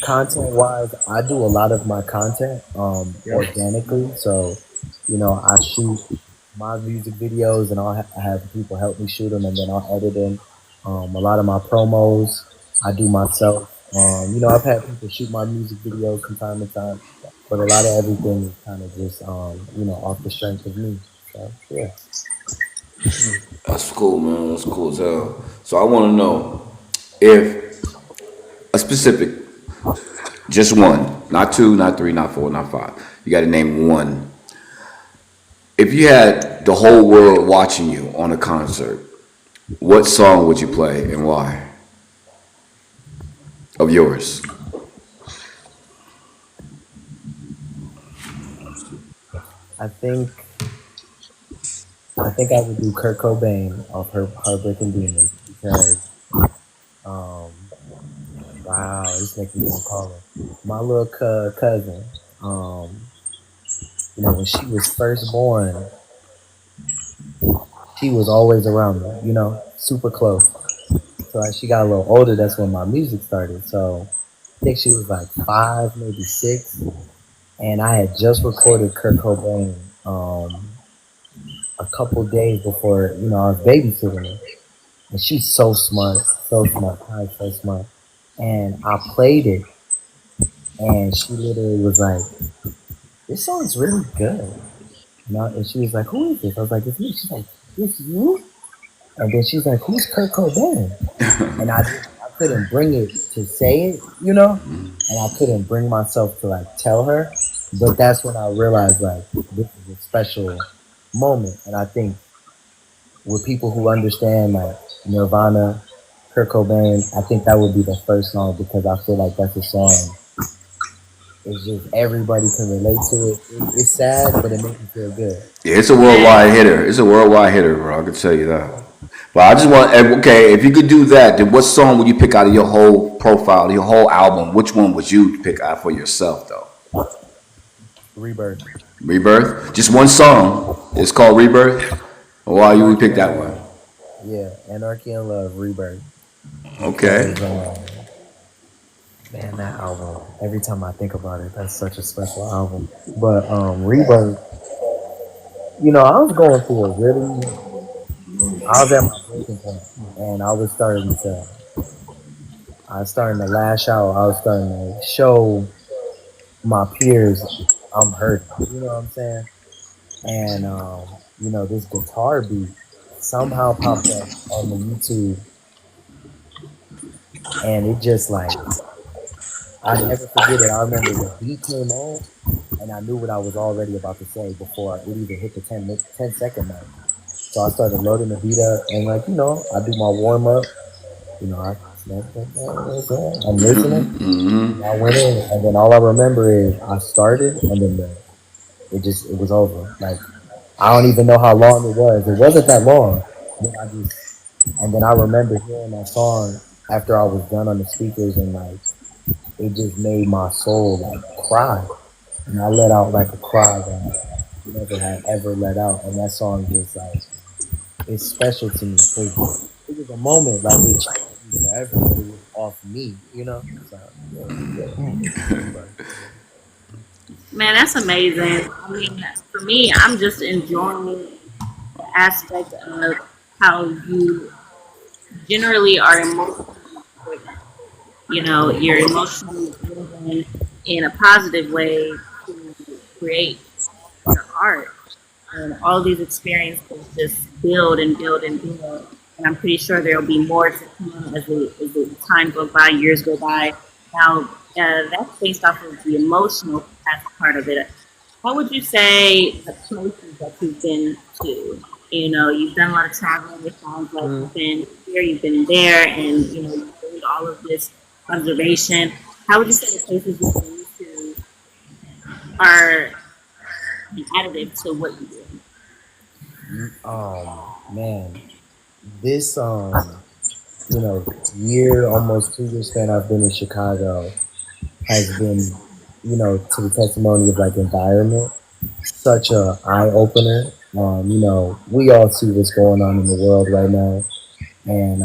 Content wise, I do a lot of my content organically. So, I shoot my music videos, and I have people help me shoot them, and then I'll edit them. A lot of my promos I do myself. I've had people shoot my music videos from time to time, but a lot of everything is kind of just off the strength of me. So yeah. That's cool, man. That's cool as hell. So I want to know if a specific, just one, not two, not three, not four, not five. You got to name one. If you had the whole world watching you on a concert, what song would you play and why? Of yours. I think I would do Kurt Cobain off her Heartbreak and Demons because um wow, this makes me want to call her my little cousin. Um, when she was first born, she was always around me. Super close. So as she got a little older, that's when my music started. So I think she was like 5, maybe 6, and I had just recorded Kurt Cobain a couple days before I was babysitting her, and she's so smart, Kai, so smart. And I played it, and she literally was like, "This song's really good." And she was like, "Who is this?" I was like, "It's me." She's like, "It's you?" And then she's like, "Who's Kurt Cobain?" And I couldn't bring it to say it, and I couldn't bring myself to like tell her. But that's when I realized like this is a special moment, and I think with people who understand like Nirvana, Kurt Cobain, I think that would be the first song because I feel like that's a song. It's just everybody can relate to it. It's sad, but it makes me feel good. Yeah, it's a worldwide hitter. It's a worldwide hitter, bro. I can tell you that. But I just want, okay, if you could do that, then what song would you pick out of your whole profile, your whole album? Which one would you pick out for yourself, though? Rebirth. Rebirth? Just one song. It's called Rebirth? Why you would pick that one? Yeah, Anarchy and Love, Rebirth. Okay. because man, that album. Every time I think about it, that's such a special album. But Rebirth, I was going through a really, I was at my breaking point, and I was starting to lash out. I was starting to show my peers I'm hurt. You know what I'm saying? And this guitar beat somehow popped up on the YouTube, and it just like I never forget it. I remember the beat came on, and I knew what I was already about to say before it even hit the 10-second mark. So I started loading the beat up, and I do my warm up. I'm listening. And I went in, and then all I remember is I started, and then it was over. Like I don't even know how long it was. It wasn't that long. And then I remember hearing that song after I was done on the speakers, and like it just made my soul like cry, and I let out like a cry that I never had ever let out, and that song just like it's special to me because it was a moment like it changed me forever, but it was off me. So yeah. Man, that's amazing. I mean, for me, I'm just enjoying the aspect of how you generally are emotionally driven. You're emotionally driven in a positive way to create your art. And all these experiences just build and build and build. And I'm pretty sure there will be more to come as the time goes by, years go by. Now, that's based off of the emotional part of it. What would you say the places that you've been to? You've done a lot of traveling. It sounds like you've been here, you've been there, and you've doing all of this observation. How would you say the places you've been to are an additive to what you do? Man, this year, almost 2 years span I've been in Chicago has been, to the testimony of like environment, such a eye opener. We all see what's going on in the world right now, and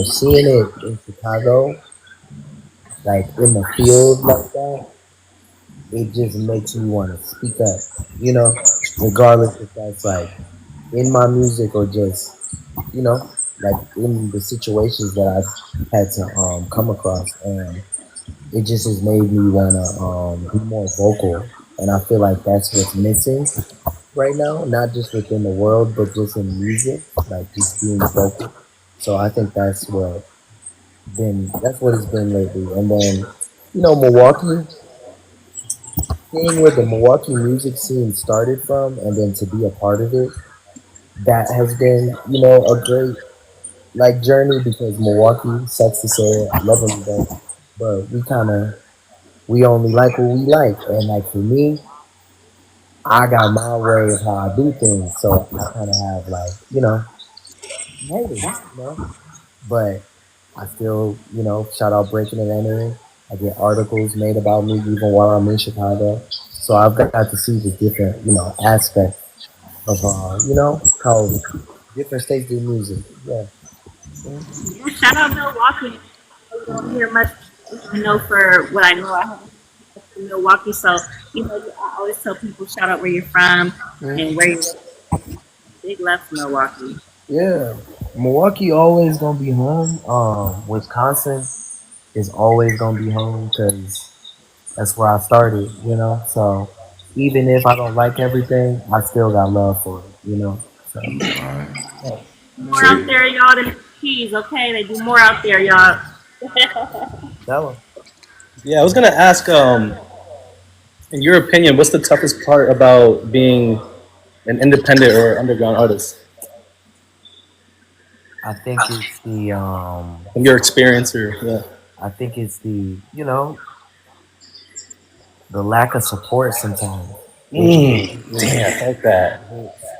seeing it in Chicago, like in the field like that, it just makes me want to speak up. Regardless if that's like in my music or just like in the situations that I've had to come across, and it just has made me wanna be more vocal, and I feel like that's what's missing right now, not just within the world, but just in music, like just being vocal. So I think that's what it's been lately. And then Milwaukee, seeing where the Milwaukee music scene started from, and then to be a part of it, that has been a great like journey because Milwaukee, sucks to say it, I love them to death, but we only like what we like, and like for me, I got my way of how I do things, so I kind of have like haters, but I still shout out breaking and entering. I get articles made about me even while I'm in Chicago, so I've got to see the different aspect of how different states do music. Yeah. Yeah, shout out Milwaukee. I don't hear much. I know for what I know, I haven't been to Milwaukee, so I always tell people shout out where you're from and where you're. Big love for Milwaukee. Yeah, Milwaukee always gonna be home. Wisconsin is always gonna be home because that's where I started. So even if I don't like everything, I still got love for it. So yeah. More out there, y'all, than the Keys. Okay, they do more out there, y'all. Tell 'em. Yeah, I was gonna ask, in your opinion, what's the toughest part about being an independent or underground artist? I think it's the In your experience, or yeah. I think it's the lack of support sometimes. Damn, I like that.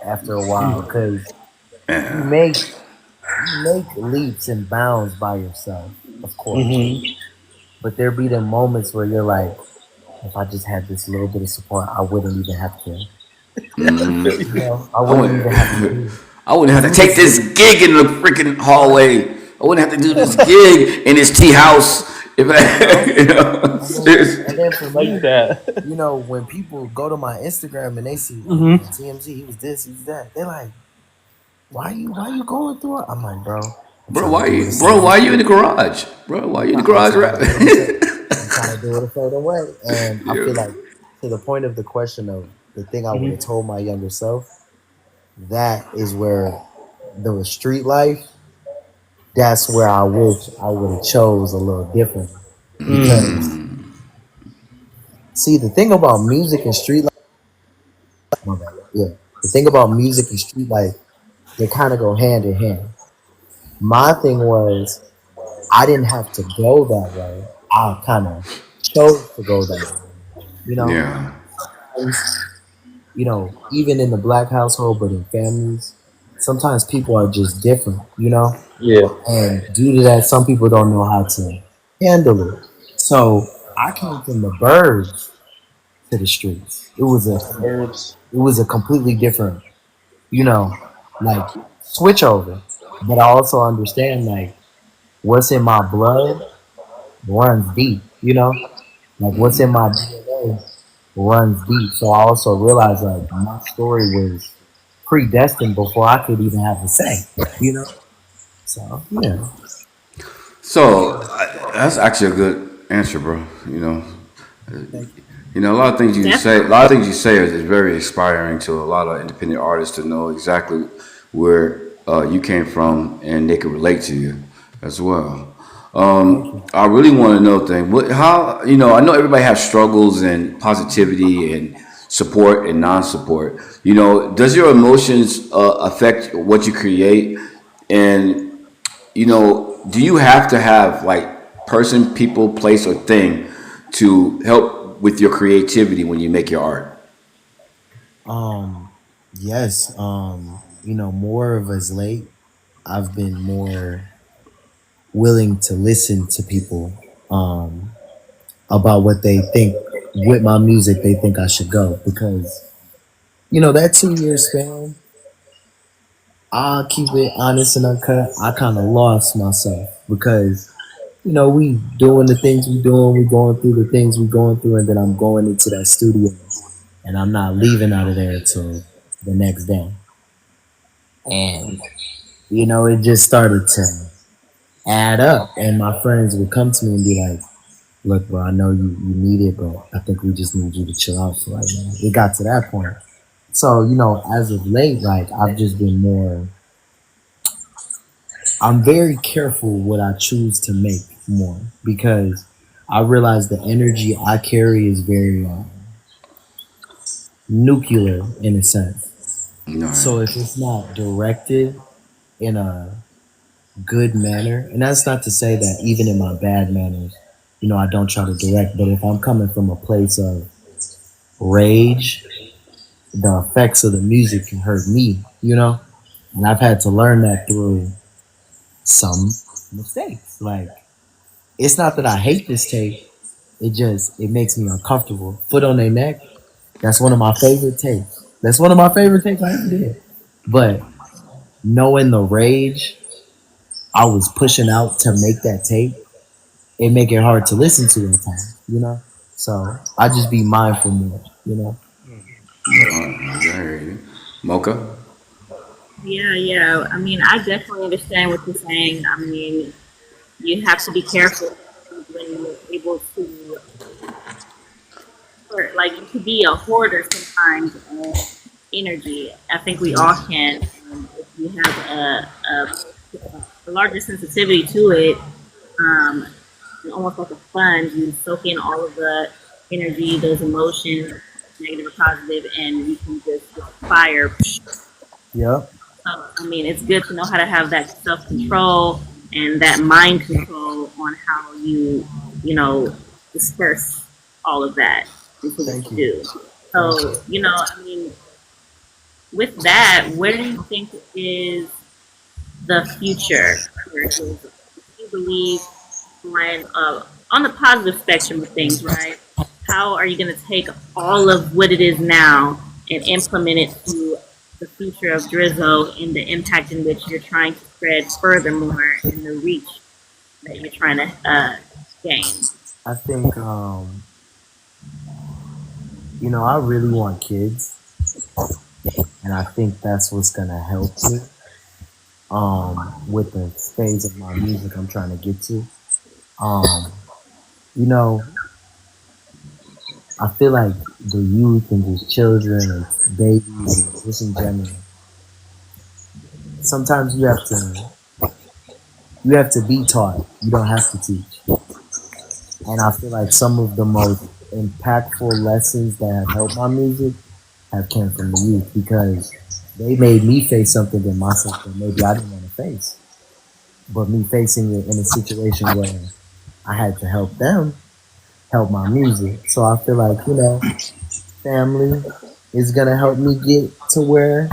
After a while, because you make leaps and bounds by yourself, of course. But there be the moments where you're like, if I just had this little bit of support, I wouldn't even have to. I wouldn't even have to. I wouldn't have to take this gig in the freaking hallway. I wouldn't have to do this gig in this tea house if I, you know, And then, seriously. and then for Like me, that. when people go to my Instagram and they see, oh Hmm. man, TMZ, he was this, he was that. They're like, why you going through it? I'm like, bro, I'm Bro, trying to why do it a you, bro, certain why way. you in the garage? Bro, why you in the I'm garage trying to rap? do it a certain. I'm trying to do it a certain way. And I feel Yeah. like to the point of the question of the thing I would have Hmm. told my younger self, that is where the street life. That's where I wish I would have chose a little different because see the thing about music and street life. My bad. Yeah, the thing about music and street life, they kind of go hand in hand. My thing was I didn't have to go that way. I kind of chose to go that way. You know, Yeah. even in the black household, but in families, sometimes people are just different, Yeah. and due to that, some people don't know how to handle it. So I came from the burbs to the streets. Birds. It was a completely different, you know, like switch over. But I also understand like what's in my blood runs deep, like what's in my DNA runs deep. So I also realized like my story was predestined before I could even have a say, you know. So yeah, So that's actually a good answer, bro. thank you. A lot of things you say, a Definitely. lot of things you say is very inspiring to a lot of independent artists to know exactly where you came from and they can relate to you as well. Thank you. I really want to know thing. How I know everybody has struggles and positivity and support and non-support. Does your emotions affect what you create? And do you have to have like person, people, place, or thing to help with your creativity when you make your art? Um, yes. More of as late, I've been more willing to listen to people about what they think with my music. They think I should go because that 2 year span. I'll keep it honest and uncut. I kind of lost myself because we doing the things we doing, we going through the things we going through, and then I'm going into that studio and I'm not leaving out of there until the next day. And it just started to add up, and my friends would come to me and be like, "Look, bro, I know you need it, but I think we just need you to chill out for right now." It got to that point. So as of late, like I've just been more. I'm very careful what I choose to make more because I realize the energy I carry is very nuclear in a sense. No. So if it's not directed in a good manner, and that's not to say that even in my bad manners, I don't try to direct, but if I'm coming from a place of rage, the effects of the music can hurt me, and I've had to learn that through some mistakes. Like, it's not that I hate this tape, it makes me uncomfortable. Foot on their neck, that's one of my favorite tapes. That's one of my favorite tapes I ever did. But knowing the rage I was pushing out to make that tape, it make it hard to listen to at times. So I just be mindful more. I hear you. Mocha? Yeah, yeah. I mean, I definitely understand what you're saying. I mean, you have to be careful when you're able to, or like, you could be a hoarder sometimes of energy. I think we all can. If you have a larger sensitivity to it, um, almost like a sponge, you soak in all of the energy, those emotions, negative or positive, and you can just fire. Yep. I mean, it's good to know how to have that self control and that mind control on how you disperse all of that into what Thank you you. do. Thank you. So, I mean, with that, where do you think is the future? Do you believe on the positive spectrum of things, right? How are you going to take all of what it is now and implement it to the future of Drizzo and the impact in which you're trying to spread furthermore in the reach that you're trying to gain? I think I really want kids, and I think that's what's gonna help me with the phase of my music I'm trying to get to. Um, you know, I feel like the youth and just children and babies and just in general. Sometimes you have to be taught. You don't have to teach. And I feel like some of the most impactful lessons that have helped my music have came from the youth because they made me face something in myself that maybe I didn't want to face. But me facing it in a situation where I had to help them help my music. So I feel like, family is gonna help me get to where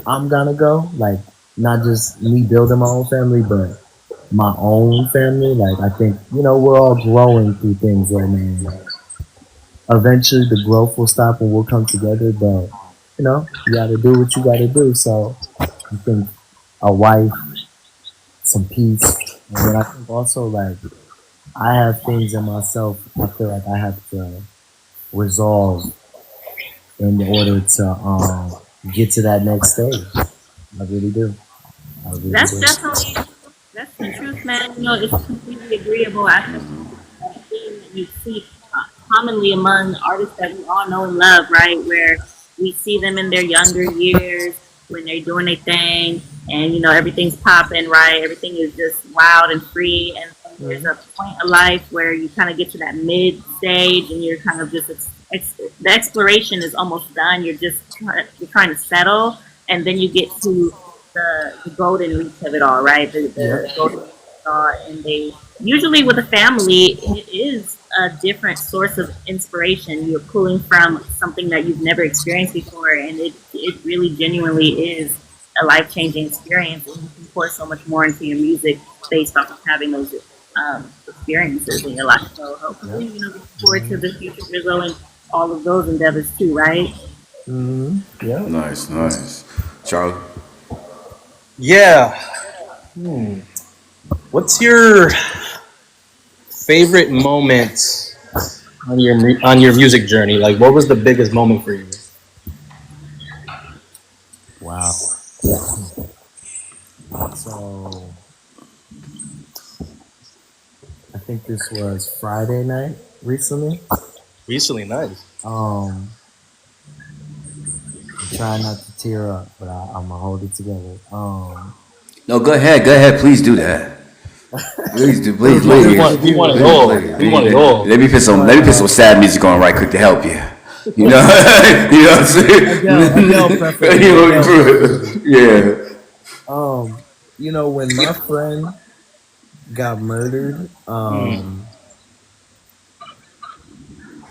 I'm gonna go. Like not just me building my own family, but my own family. Like I think, we're all growing through things right now. Eventually the growth will stop and we'll come together, but you gotta do what you gotta do. So I think a wife, some peace, and then I think also like I have things in myself I feel like I have to resolve in order to get to that next stage. I really do. I really That's do. definitely that's the truth, man. It's completely agreeable. I think that's the thing that you see commonly among artists that we all know and love, right? Where we see them in their younger years when they're doing their thing, and everything's popping, right? Everything is just wild and free, and then there's a point of life where you kind of get to that mid stage, and you're kind of just the exploration is almost done. You're trying to settle, and then you get to the golden reach of it all, right? The golden reach of it all, and they usually with a family, it is a different source of inspiration. You're pulling from something that you've never experienced before, and it really genuinely is a life changing experience, and you can pour so much more into your music based off of having those experiences in your life. So hopefully, look forward to the future Rizzo and all of those endeavors too, right? Yeah. Nice. Charlie? Yeah. What's your favorite moment on your music journey? Like, what was the biggest moment for you? Wow. So I think this was Friday night recently. Recently, nice. I'm trying not to tear up, but I'm gonna hold it together. No, go ahead. Please do that. Please do. Please. We want it all. We want it all. Let me put some sad music on right quick to help you. You know what I'm saying? Yeah. When my friend got murdered,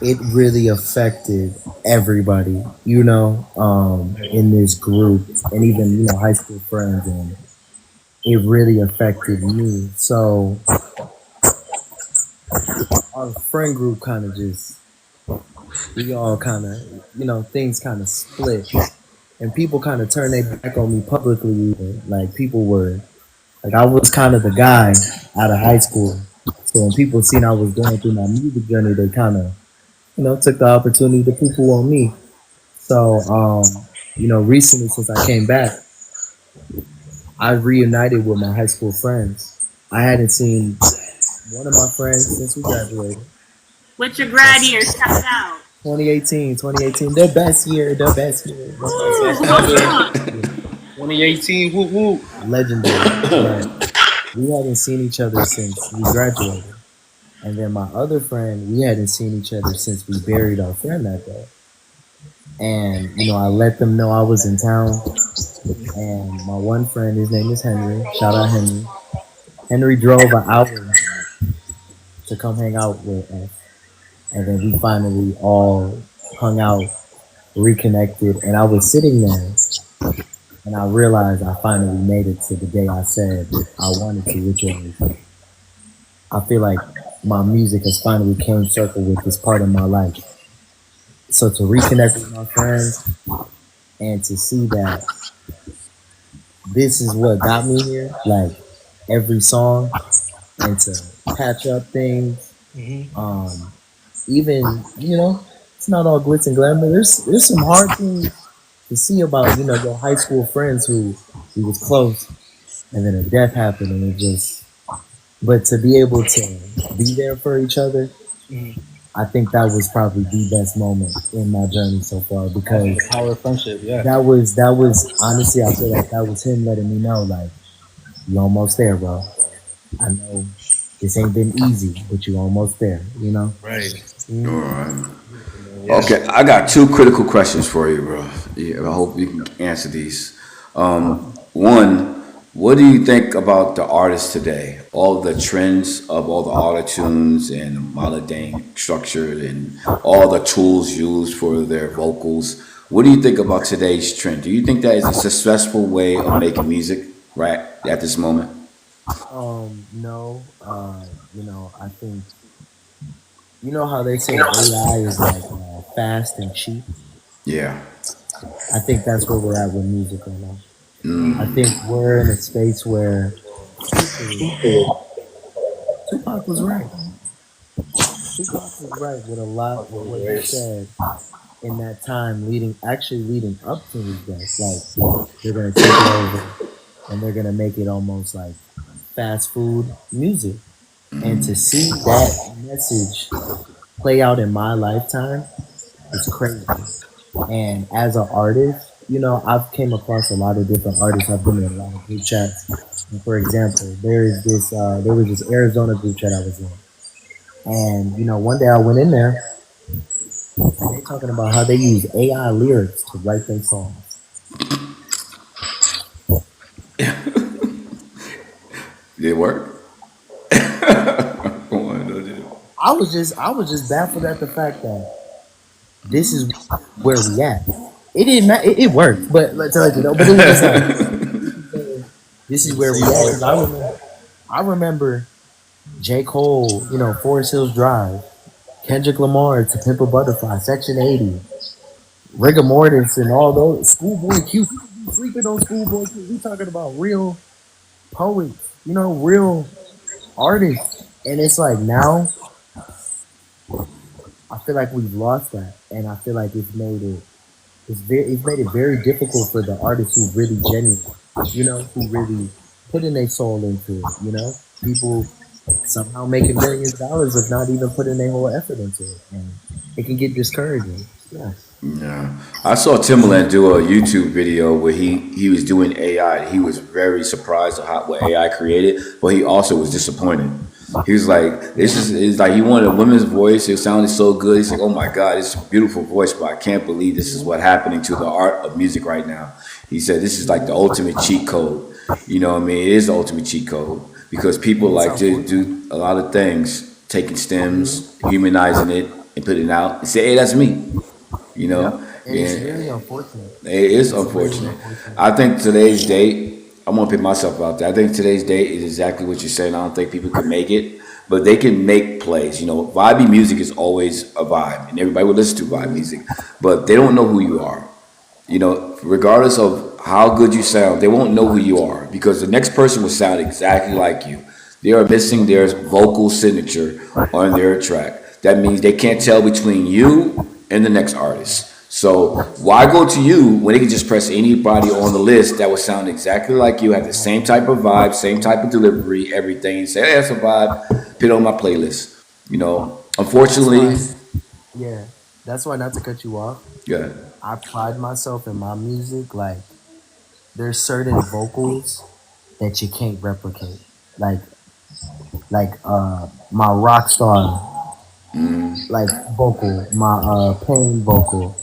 it really affected everybody, in this group, and even, high school friends, and it really affected me. So our friend group kind of we all kind of, things kind of split, and people kind of turned their back on me publicly. Even like people were like, I was kind of the guy out of high school. So when people seen I was going through my music journey, they kind of, took the opportunity to poo-poo on me. So, recently since I came back, I reunited with my high school friends. I hadn't seen one of my friends since we graduated. What's your grad year? Shout it out. 2018, the best year. 2018, woo woo. Legendary. But we hadn't seen each other since we graduated. And then my other friend, we hadn't seen each other since we buried our friend that day. And, I let them know I was in town. And my one friend, his name is Henry. Shout out Henry. Henry drove an hour to come hang out with us. And then we finally all hung out, reconnected. And I was sitting there, and I realized I finally made it to the day I said I wanted to, which was, I feel like my music has finally came circle with this part of my life. So to reconnect with my friends and to see that this is what got me here. Like every song, and to patch up things. Um, even it's not all glitz and glamour. There's some hard things to see about your high school friends who was close, and then a death happened, and it just. But to be able to be there for each other, I think that was probably the best moment in my journey so far because The power of friendship, yeah. that was honestly I feel like that was him letting me know like you almost there, bro. I know this ain't been easy, but you almost there. Right. All right. Okay, I got two critical questions for you, bro. Yeah, I hope you can answer these. One, what do you think about the artists today? All the trends of all the auto tunes and melody structure and all the tools used for their vocals. What do you think about today's trend? Do you think that is a successful way of making music right at this moment? No. I think how they say AI is like fast and cheap. Yeah. I think that's where we're at with music right now. I think we're in a space where Tupac was right. Tupac was right with a lot with what he said in that time leading up to his death. Like they're gonna take it over and they're gonna make it almost like fast food music. And to see that message play out in my lifetime is crazy. And as an artist, I've came across a lot of different artists. I've been in a lot of group chats. And for example, there was this Arizona group chat I was in. And, one day I went in there and they talking about how they use AI lyrics to write their songs. Did it work? I was just baffled at the fact that this is where we at. It didn't matter. It worked, but let's let you know. But it was just like this is where we at. 'Cause I remember J. Cole, Forest Hills Drive, Kendrick Lamar to Pimp a Butterfly, Section 80, Rigor Mortis, and all those Schoolboy Q. People be sleeping on Schoolboy Q. We talking about real poets, real artists, and it's like now I feel like we've lost that, and I feel like it's made it very difficult for the artists who really genuine, who really putting their soul into it. People somehow making millions of dollars of not even putting their whole effort into it, and it can get discouraging. Yeah. Yeah, I saw Timbaland do a YouTube video where he was doing AI. He was very surprised at what AI created, but he also was disappointed. He was like, "This is like he wanted a woman's voice. It sounded so good." He's like, "Oh my God, it's a beautiful voice, but I can't believe this is what's happening to the art of music right now." He said, "This is like the ultimate cheat code." You know what I mean? It is the ultimate cheat code because people like to do a lot of things, taking stems, humanizing it, and putting it out and say, "Hey, that's me." You know, And it's really unfortunate. it is It's really unfortunate. unfortunate. I think today's date, I'm gonna put myself out there. I think today's date is exactly what you're saying. I don't think people can make it, but they can make plays. Vibey music is always a vibe, and everybody will listen to vibe music, but they don't know who you are. Regardless of how good you sound, they won't know who you are because the next person will sound exactly like you. They are missing their vocal signature on their track. That means they can't tell between you and the next artist. So why go to you when they can just press anybody on the list that will sound exactly like you, have the same type of vibe, same type of delivery, everything, and say, "Hey, that's a vibe, put it on my playlist." That's Unfortunately, why, yeah, that's why, not to cut you off, yeah. I pride myself in my music. Like, there's certain vocals that you can't replicate. Like, my rock star, like, vocal, my pain vocal.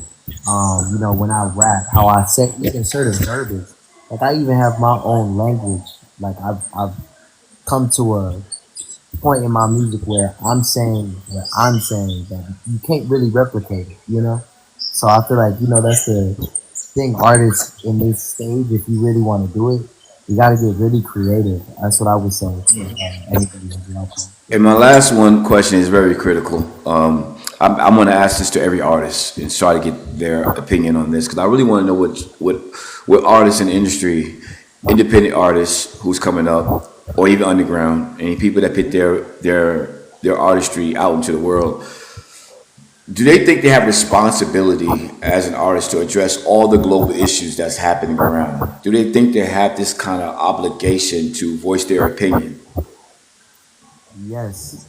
When I rap, how I say even certain verbiage. Like, I even have my own language. Like, I've come to a point in my music where I'm saying that you can't really replicate it. So I feel like that's the thing. Artists in this stage, if you really want to do it, you got to get really creative. That's what I would say to anybody who's watching. And my last one question is very critical. I'm going to ask this to every artist and try to get their opinion on this because I really want to know what artists in the industry independent artists who's coming up, or even underground, any people that put their artistry out into the world, do they think they have responsibility as an artist to address all the global issues that's happening around? Do they think they have this kind of obligation to voice their opinion? Yes.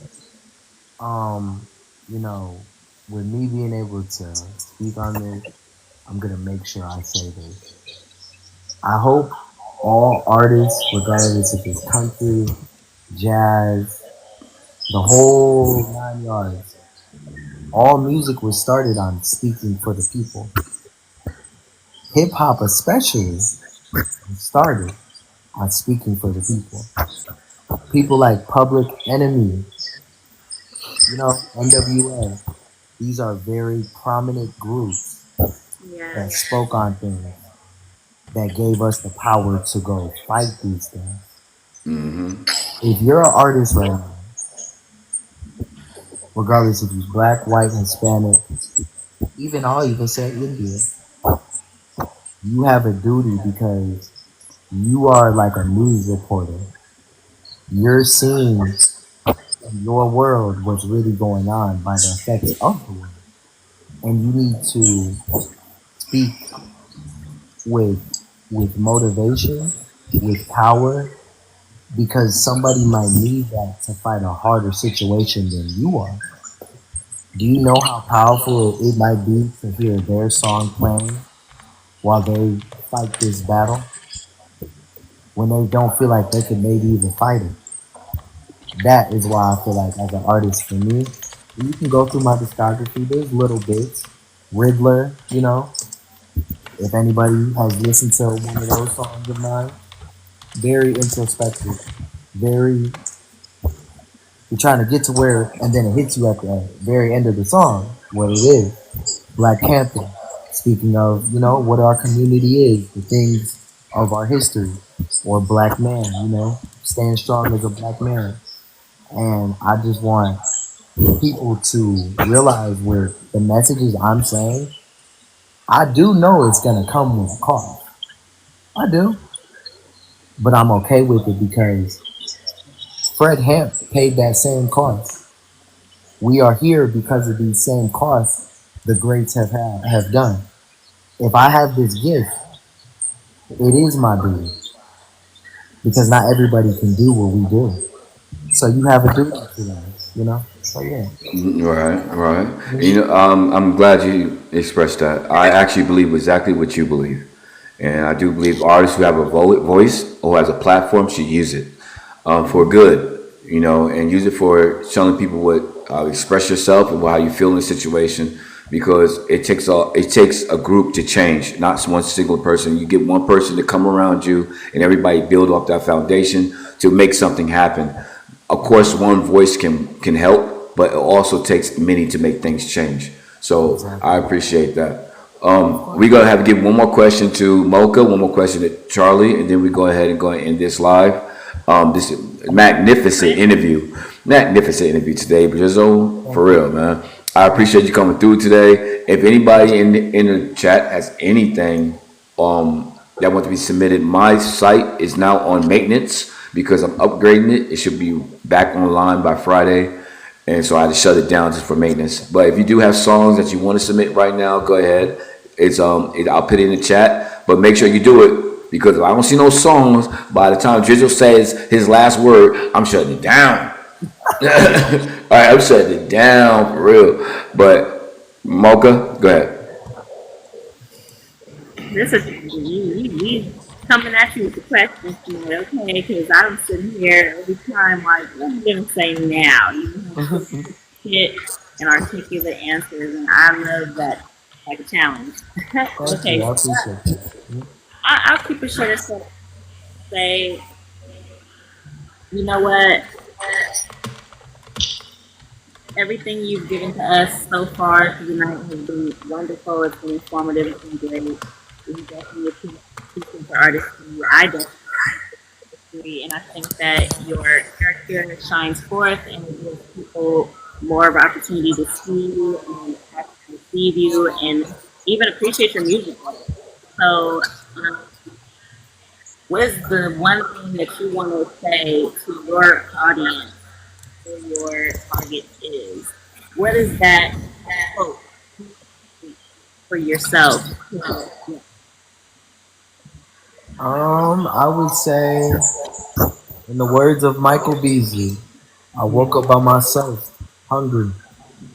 Um, you know, with me being able to speak on this, I'm gonna make sure I say this. I hope all artists, regardless if it's country, jazz, the whole 9 yards, all music was started on speaking for the people. Hip hop, especially, started on speaking for the people. People like Public Enemy, NWA. These are very prominent groups that Yes. spoke on things that gave us the power to go fight these things. If you're an artist right now, regardless if you're black, white, Hispanic, even I'll even say Indian, you have a duty because you are like a news reporter. You're seeing in your world what's really going on by the effects of the world. And you need to speak with motivation, with power, because somebody might need that to fight a harder situation than you are. Do you know how powerful it might be to hear their song playing while they fight this battle when they don't feel like they could maybe even fight it? That is why I feel like as an artist for me, you can go through my discography, there's little bits. Riddler, if anybody has listened to one of those songs of mine, very introspective, very, you're trying to get to where, and then it hits you at the very end of the song, what it is. Black Panther, speaking of, what our community is, the things of our history, or black man, staying strong as a black man. And I just want people to realize where the messages I'm saying, I do know it's gonna come with a cost. I do. But I'm okay with it because Fred Hamp paid that same cost. We are here because of these same costs the greats have done. If I have this gift, it is my duty because not everybody can do what we do. So you have a duty to them. So yeah. Right, right. I'm glad you expressed that. I actually believe exactly what you believe, and I do believe artists who have a voice or has a platform should use it for good, and use it for telling people what express yourself and how you feel in the situation. Because it takes a group to change, not one single person. You get one person to come around you, and everybody build off that foundation to make something happen. Of course, one voice can help, but it also takes many to make things change. So Exactly. I appreciate that. We're gonna have to give one more question to Mocha, one more question to Charlie, and then we go ahead and end this live. This magnificent interview today, Brizzo, for real, man. I appreciate you coming through today. If anybody in the chat has anything that want to be submitted, my site is now on maintenance because I'm upgrading it. It should be back online by Friday, and so I had to shut it down just for maintenance. But if you do have songs that you want to submit right now, go ahead. I'll put it in the chat, but make sure you do it because if I don't see no songs by the time Drizzle says his last word, I'm shutting it down. All right, I'm shutting it down for real. But Mocha, go ahead. This is we coming at you with the questions tonight, okay? Because I'm sitting here every time like, what are you gonna say now? You have to hit and articulate answers, and I love that like a challenge. Thank Okay, you. I so appreciate that. I'll keep it short and sweet. Say, you know what? Everything you've given to us so far tonight has been wonderful. It's been informative. It's been great. We definitely appreciate your artistry. I definitely agree, and I think that your character shines forth and it gives people more of an opportunity to see you and actually receive you and even appreciate your music. So, um, what is the one thing that you want to say to your audience, who your target is? What is that hope for yourself? I would say, in the words of Michael Beasley, I woke up by myself, hungry,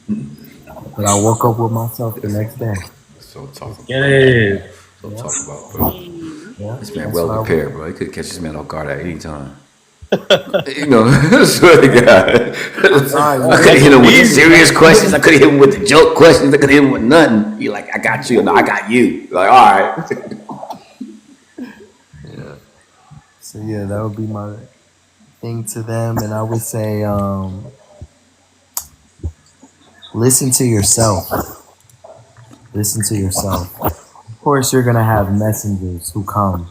but I woke up with myself the next day. So talk about, Get it. so talk about, bro. Yeah, This man that's well what I woke prepared, bro. He could catch this man off guard at any time. You know, I swear to God. I could have hit him with the serious questions. I could have hit him with the joke questions. I could have hit him with nothing. He like, I got you. No, I got you. Like, all right. Yeah. So yeah, that would be my thing to them, and I would say, listen to yourself. Listen to yourself. Of course, you're gonna have messengers who come,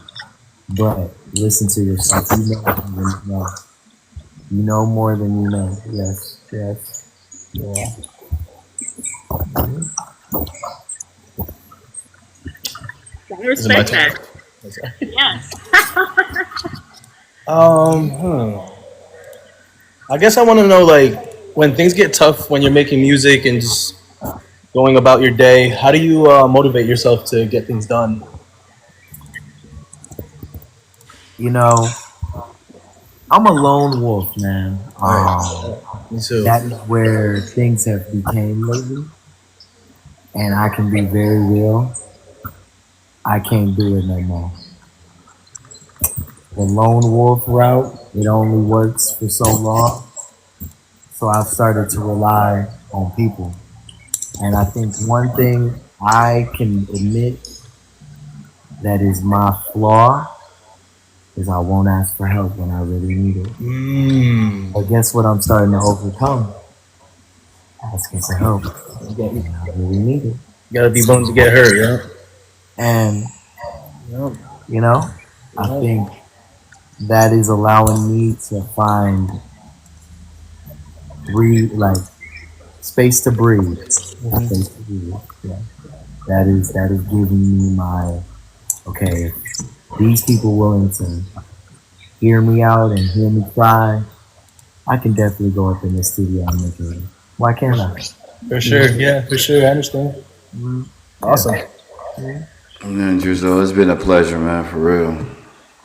but listen to yourself. You know more than you know. You know more than you know. Yes, yes, yeah. I respect that. Yes. I guess I want to know, like, when things get tough, when you're making music and just going about your day, how do you motivate yourself to get things done? You know, I'm a lone wolf, man. Me too. That is where things have became lately, and I can be very real. I can't do it no more. The lone wolf route, it only works for so long. So I've started to rely on people. And I think one thing I can admit that is my flaw is I won't ask for help when I really need it. But guess what I'm starting to overcome? Asking for help when I really need it. You gotta be willing to get hurt, yeah. And, you know, I think that is allowing me to find space to breathe. Space to breathe. Yeah. That is giving me my, okay, these people willing to hear me out and hear me cry, I can definitely go up in the studio and make it. Why can't I? For sure, yeah, for sure, I understand. Awesome. Man, Drizo, it's been a pleasure, man, for real.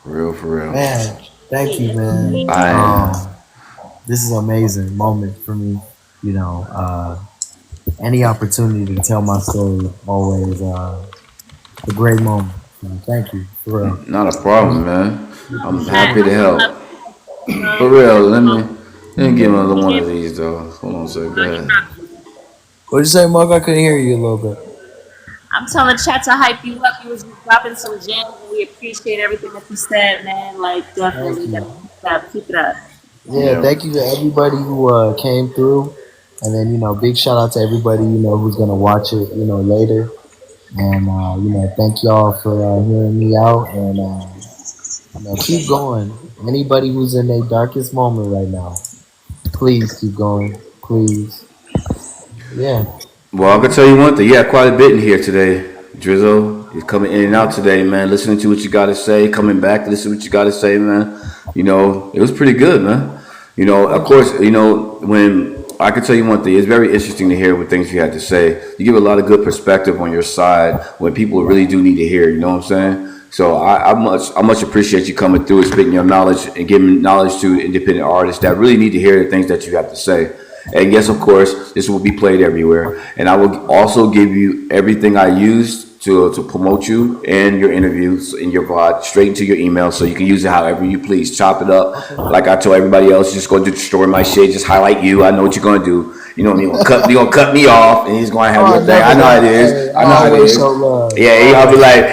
For real. Man, thank you, man. This is an amazing moment for me. You know, any opportunity to tell my story always a great moment. Thank you, for real. Not a problem, man. I'm happy to help. For real, let me get another one of these, though. Hold on a second. Go ahead. What'd you say, Mark? I couldn't hear you a little bit. I'm telling the chat to hype you up. You was dropping some gems, and we appreciate everything that you said, man. Like, definitely, keep it up. Yeah, thank you to everybody who came through. And then, you know, big shout out to everybody, you know, who's going to watch it, you know, later. And, you know, thank y'all for hearing me out. And, you know, keep going. Anybody who's in their darkest moment right now, please keep going. Please. Yeah. Well, I can tell you one thing. You had quite a bit in here today, Drizo. You're coming in and out today, man. Listening to what you got to say, coming back to listen to what you got to say, man. You know, it was pretty good, man. You know, of course, you know, when I can tell you one thing, it's very interesting to hear what things you had to say. You give a lot of good perspective on your side when people really do need to hear, you know what I'm saying? So I much appreciate you coming through and spitting your knowledge and giving knowledge to independent artists that really need to hear the things that you have to say. And yes, of course, this will be played everywhere. And I will also give you everything I used to promote you and your interviews and your VOD straight into your email, so you can use it however you please. Chop it up. Like I told everybody else, just go destroy my shit, just highlight you. I know what you're gonna do. You know what I mean? You're gonna cut me off, and he's gonna have your thing. I know how it is. I know how it is. Yeah,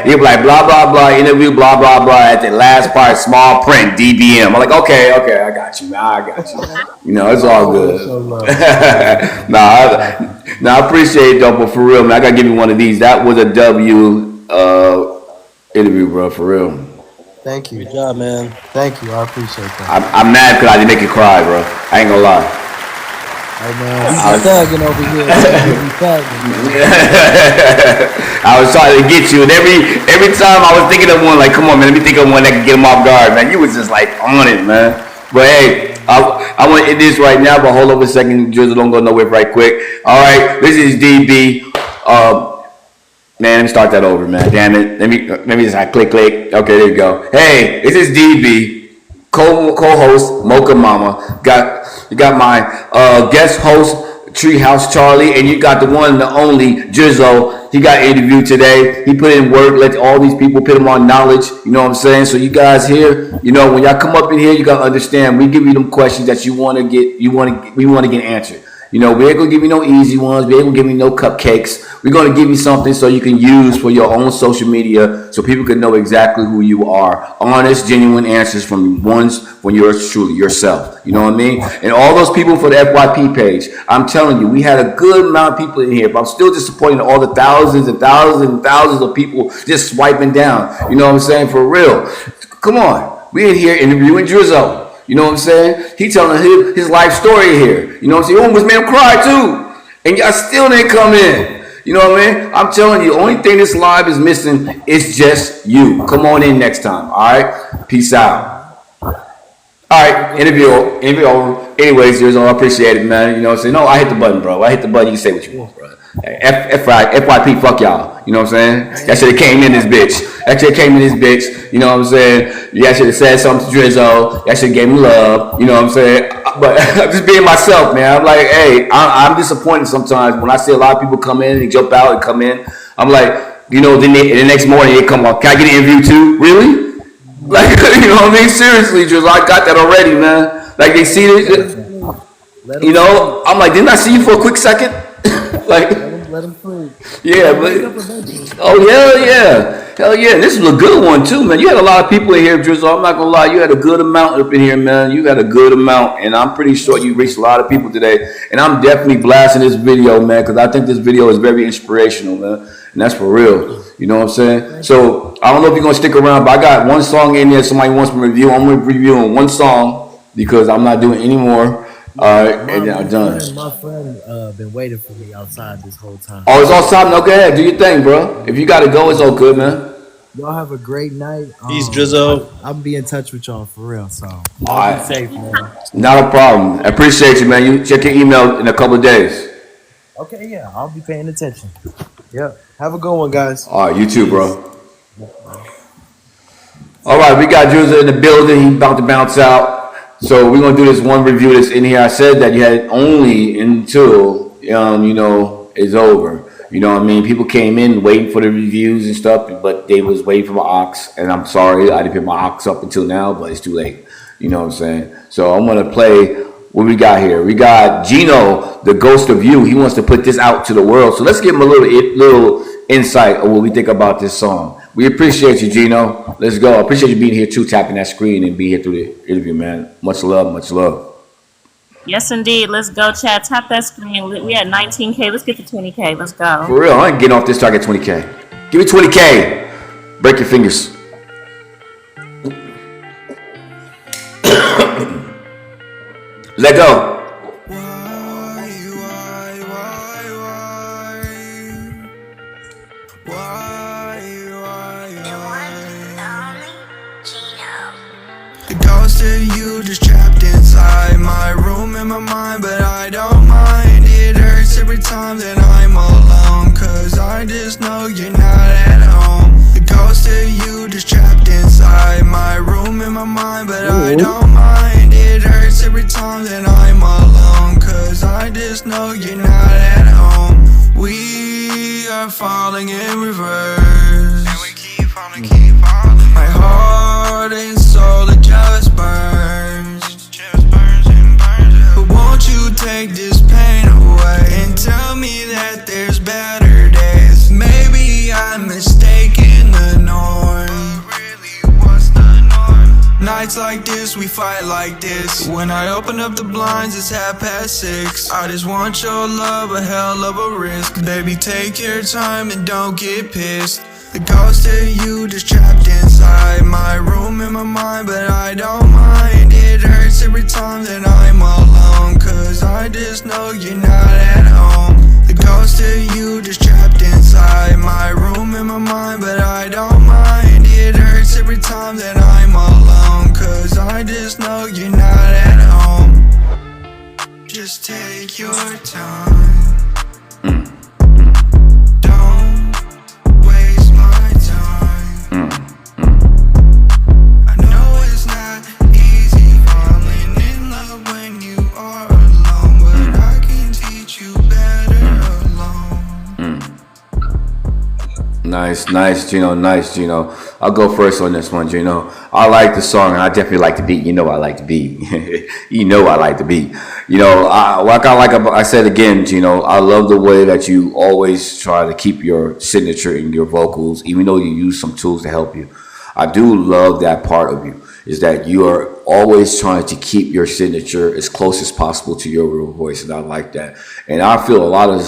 he'll be like blah blah blah interview, blah blah blah. At the last part, small print, DBM. I'm like, okay, I got you, man. I got you. You know, it's all good. Nah, I appreciate it though, but for real, man, I gotta give you one of these. That was a W interview, bro, for real. Thank you. Good job, man. Thank you. I appreciate that. I'm mad because I didn't make you cry, bro. I ain't gonna lie. Hey man, we be thugging over here. We be thugging. I was trying to get you, and every time I was thinking of one, like, come on, man, let me think of one that can get him off guard, man. You was just like on it, man. But hey, I want to end this right now, but hold up a second, Drizzle, don't go nowhere right quick. All right, this is DB. Man, let me start that over, man. Damn it. Let me just click. Okay, there you go. Hey, this is DB, co-host Mocha Mama. You got my guest host Treehouse Charlie, and you got the one and the only Drizo. He got interviewed today. He put in work, let all these people put him on knowledge. You know what I'm saying? So you guys here, you know, when y'all come up in here, you gotta understand. We give you them questions that we want to get answered. You know, we ain't gonna give you no easy ones. We ain't gonna give you no cupcakes. We're gonna give you something so you can use for your own social media, so people can know exactly who you are. Honest, genuine answers from yours truly, yourself. You know what I mean? And all those people for the FYP page, I'm telling you, we had a good amount of people in here, but I'm still disappointed in all the thousands and thousands and thousands of people just swiping down. You know what I'm saying? For real. Come on. We in here interviewing Drizo. You know what I'm saying? He telling his life story here. You know what I'm saying? He almost made him cry too. And y'all still didn't come in. You know what I mean? I'm telling you, only thing this live is missing is just you. Come on in next time. All right? Peace out. All right, interview over. Anyways, I appreciate it, man. You know what I'm saying? No, I hit the button, bro. I hit the button. You can say what you want, bro. FYP, fuck y'all. You know what I'm saying? That should have came in this bitch. You know what I'm saying? You guys should have said something to Drizo. That should have gave me love. You know what I'm saying? But I'm just being myself, man. I'm like, hey, I'm disappointed sometimes when I see a lot of people come in and jump out and come in. I'm like, you know, then the next morning they come up. Can I get an interview too? Really? Like, you know what I mean? Seriously, Drizo, I got that already, man. Like, they see it. You know, I'm like, didn't I see you for a quick second? Like, let him free. Yeah, but oh hell yeah! This was a good one too, man. You had a lot of people in here, Drizzle. I'm not gonna lie, you had a good amount up in here, man. You had a good amount, and I'm pretty sure you reached a lot of people today. And I'm definitely blasting this video, man, because I think this video is very inspirational, man. And that's for real. You know what I'm saying? So I don't know if you're gonna stick around, but I got one song in there somebody wants me to review. I'm gonna review one song because I'm not doing any more. And I'm done. My friend been waiting for me outside this whole time. Oh, it's all time. No, go ahead, do your thing, bro. If you gotta go, it's all good, man. Y'all have a great night. Peace, Drizo. I'll be in touch with y'all for real. So all right. be safe, man. Not a problem. I appreciate you, man. You check your email in a couple of days. Okay, yeah, I'll be paying attention. Yep. Have a good one, guys. All right, you too, bro. All right, we got Drizo in the building. He about to bounce out. So we're gonna do this one review that's in here. I said that you had it only until you know, it's over. You know what I mean? People came in waiting for the reviews and stuff, but they was waiting for my ox. And I'm sorry, I didn't put my ox up until now, but it's too late. You know what I'm saying? So I'm gonna play what we got here. We got Gino, the ghost of you. He wants to put this out to the world. So let's give him a little insight of what we think about this song. We appreciate you, Gino. Let's go. I appreciate you being here too, tapping that screen and being here through the interview, man. Much love, much love. Yes, indeed. Let's go, chat. Tap that screen. We at 19K. Let's get to 20K. Let's go. For real, I ain't getting off this till I get 20K. Give me 20K. Break your fingers. Let go. You just trapped inside my room in my mind, but I don't mind. It hurts every time that I'm alone, cause I just know you're not at home. The ghost of you just trapped inside my room in my mind, but I don't mind. It hurts every time that I'm alone, cause I just know you're not at home. We are falling in reverse, and we keep falling. My heart and soul, it just burns. But won't you take this pain away and tell me that there's better days? Maybe I'm mistaken the norm. Really, what's the norm? Nights like this, we fight like this. When I open up the blinds, it's 6:30. I just want your love, a hell of a risk. Baby, take your time and don't get pissed. The ghost of you just trapped inside my room in my mind, but I don't mind. It hurts every time that I'm alone, cause Cause I just know you're not at home. The ghost of you just trapped inside my room in my mind, but I don't mind. It hurts every time that I'm alone, cause I just know you're not at home. Just take your time. Don't waste my time. I know it's not easy falling in love when you are alone, but I can teach you better alone. Nice, Gino. I'll go first on this one, Gino. I like the song, and I definitely like the beat. You know I like the beat. You know I like the beat. I said again, Gino, I love the way that you always try to keep your signature in your vocals, even though you use some tools to help you. I do love that part of you, is that you are always trying to keep your signature as close as possible to your real voice, and I like that. And I feel a lot of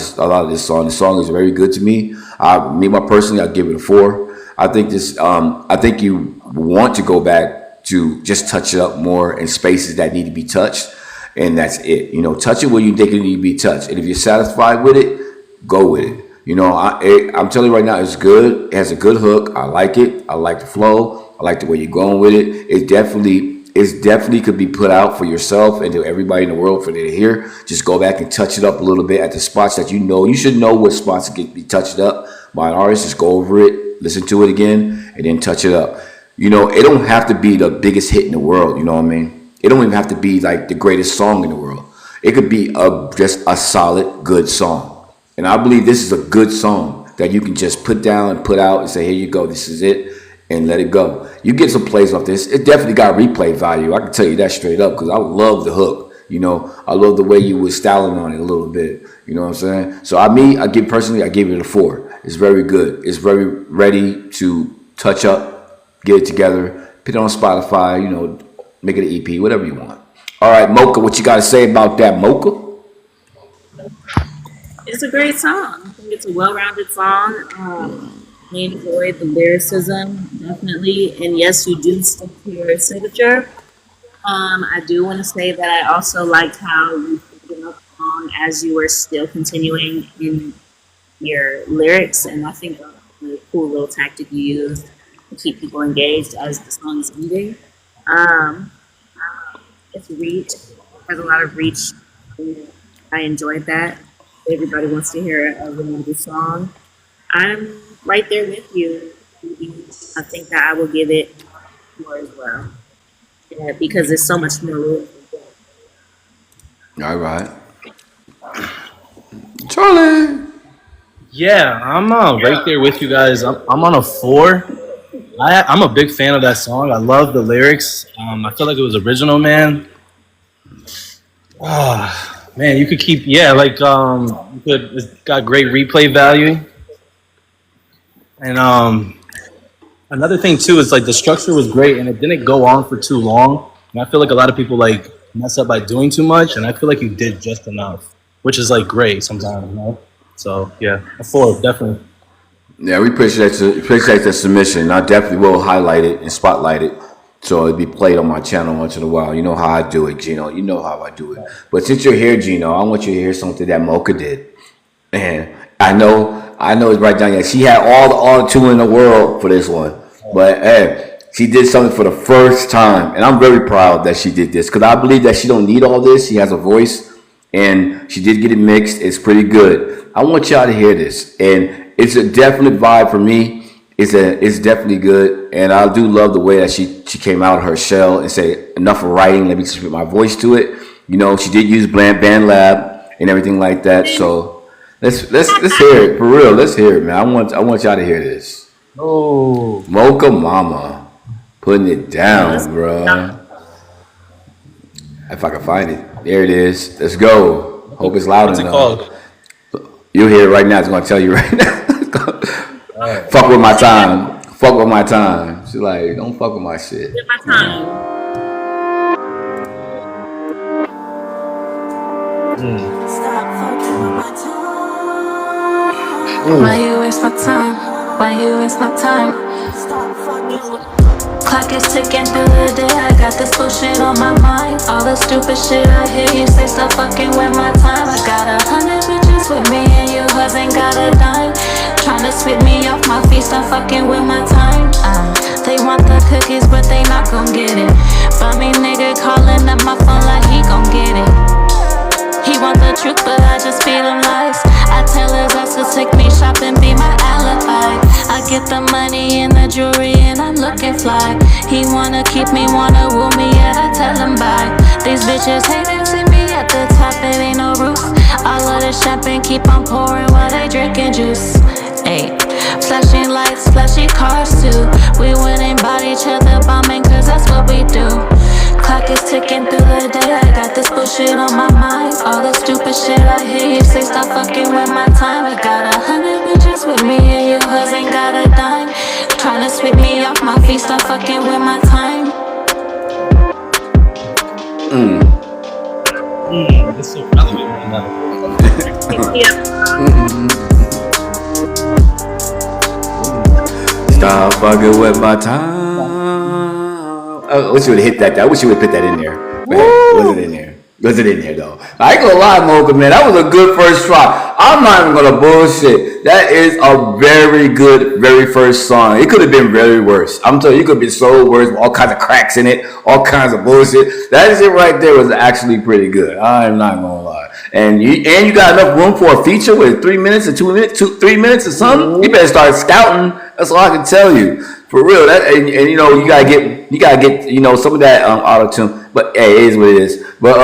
this song. The song is very good to me. Personally, I give it a 4. I think you want to go back to just touch it up more in spaces that need to be touched, and that's it. Touch it where you think it need to be touched, and if you're satisfied with it, go with it. I'm telling you right now, it's good. It has a good hook. I like it. I like the flow. I like the way you're going with it. It definitely could be put out for yourself and to everybody in the world for them to hear. Just go back and touch it up a little bit at the spots that you know. You should know what spots can be touched up by an artist. Just go over it, listen to it again, and then touch it up. It don't have to be the biggest hit in the world. You know what I mean? It don't even have to be like the greatest song in the world. It could be just a solid, good song. And I believe this is a good song that you can just put down and put out and say, here you go, this is it, and let it go. You get some plays off this. It definitely got replay value. I can tell you that straight up because I love the hook. I love the way you were styling on it a little bit. You know what I'm saying? So I give it a 4. It's very good. It's very ready to touch up, get it together, put it on Spotify, make it an EP, whatever you want. All right, Mocha, what you got to say about that, Mocha? It's a great song. I think it's a well-rounded song. I enjoyed the lyricism, definitely. And yes, you do stick to your signature. I do want to say that I also liked how you put it up on as you were still continuing in your lyrics. And I think that's a cool little tactic you used to keep people engaged as the song is ending. It's reach. Has a lot of reach. I enjoyed that. Everybody wants to hear a remembered song. I'm right there with you. I think that I will give it more as well. Yeah, because there's so much more. All right. Charlie. Yeah, I'm right there with you guys. I'm on a 4. I'm a big fan of that song. I love the lyrics. I feel like it was original, man. Man, you could keep, it's got great replay value. And another thing too is like the structure was great and it didn't go on for too long. And I feel like a lot of people like mess up by doing too much, and I feel like you did just enough, which is like great sometimes, So yeah, a 4, definitely. Yeah, we appreciate the submission. I definitely will highlight it and spotlight it, so it'll be played on my channel once in a while. You know how I do it, Gino. You know how I do it. But since you're here, Gino, I want you to hear something that Mocha did. And I know it's right down here. She had all the auto-tune in the world for this one. But hey, she did something for the first time. And I'm very proud that she did this, because I believe that she don't need all this. She has a voice, and she did get it mixed. It's pretty good. I want y'all to hear this. And it's a definite vibe for me. It's definitely good, and I do love the way that she came out of her shell and said, enough of writing, let me just put my voice to it. She did use Band Lab and everything like that. So let's hear it for real. Let's hear it, man. I want y'all to hear this. Oh, Mocha Mama, putting it down, bro. If I can find it, there it is. Let's go. Hope it's loud enough. What's it called? You'll hear it right now. It's gonna tell you right now. Right. Fuck with my time. Fuck with my time. She's like, don't fuck with my shit. With my time. Stop fucking with my time. Why you waste my time? Why you waste my time? Clock is ticking through the day, I got this bullshit on my mind. All the stupid shit I hear you say, stop fucking with my time. I got 100 bitches with me and you hasn't got a dime. Tryna sweep me off my feet, stop fucking with my time. They want the cookies but they not gon' get it. Bummy nigga calling up my phone like he gon' get it. He want the truth, but I just feed him lies. I tell his ass to take me shopping, be my alibi. I get the money and the jewelry and I'm looking fly. He wanna keep me, wanna woo me, yet I tell him bye. These bitches hating, see me at the top, it ain't no roof. All of the champagne keep on pouring while they drinking juice. Ayy, flashing lights, flashy cars too. We wouldn't body each other bombing, cause that's what we do. Clock is ticking through the day, I got this bullshit on my mind. All the stupid shit I hear you say, stop fucking with my time. I got 100 bitches with me and you hasn't got a dime. Tryna sweep me off my feet, stop fucking with my time. It's so relevant right now. Stop fucking with my time. I wish you would have hit that. I wish you would have put that in there. Was it in there? Was it in there though? I ain't gonna lie, Mocha, man. That was a good first try. I'm not even gonna bullshit. That is a very good, very first song. It could have been very worse. I'm telling you, it could have been so worse, with all kinds of cracks in it, all kinds of bullshit. That shit right there was actually pretty good. I'm not gonna lie. And you got enough room for a feature with 3 minutes or 2 minutes, 3 minutes or something. You better start scouting. That's all I can tell you. For real, that and you know you gotta get you know some of that auto tune, but hey, it is what it is. But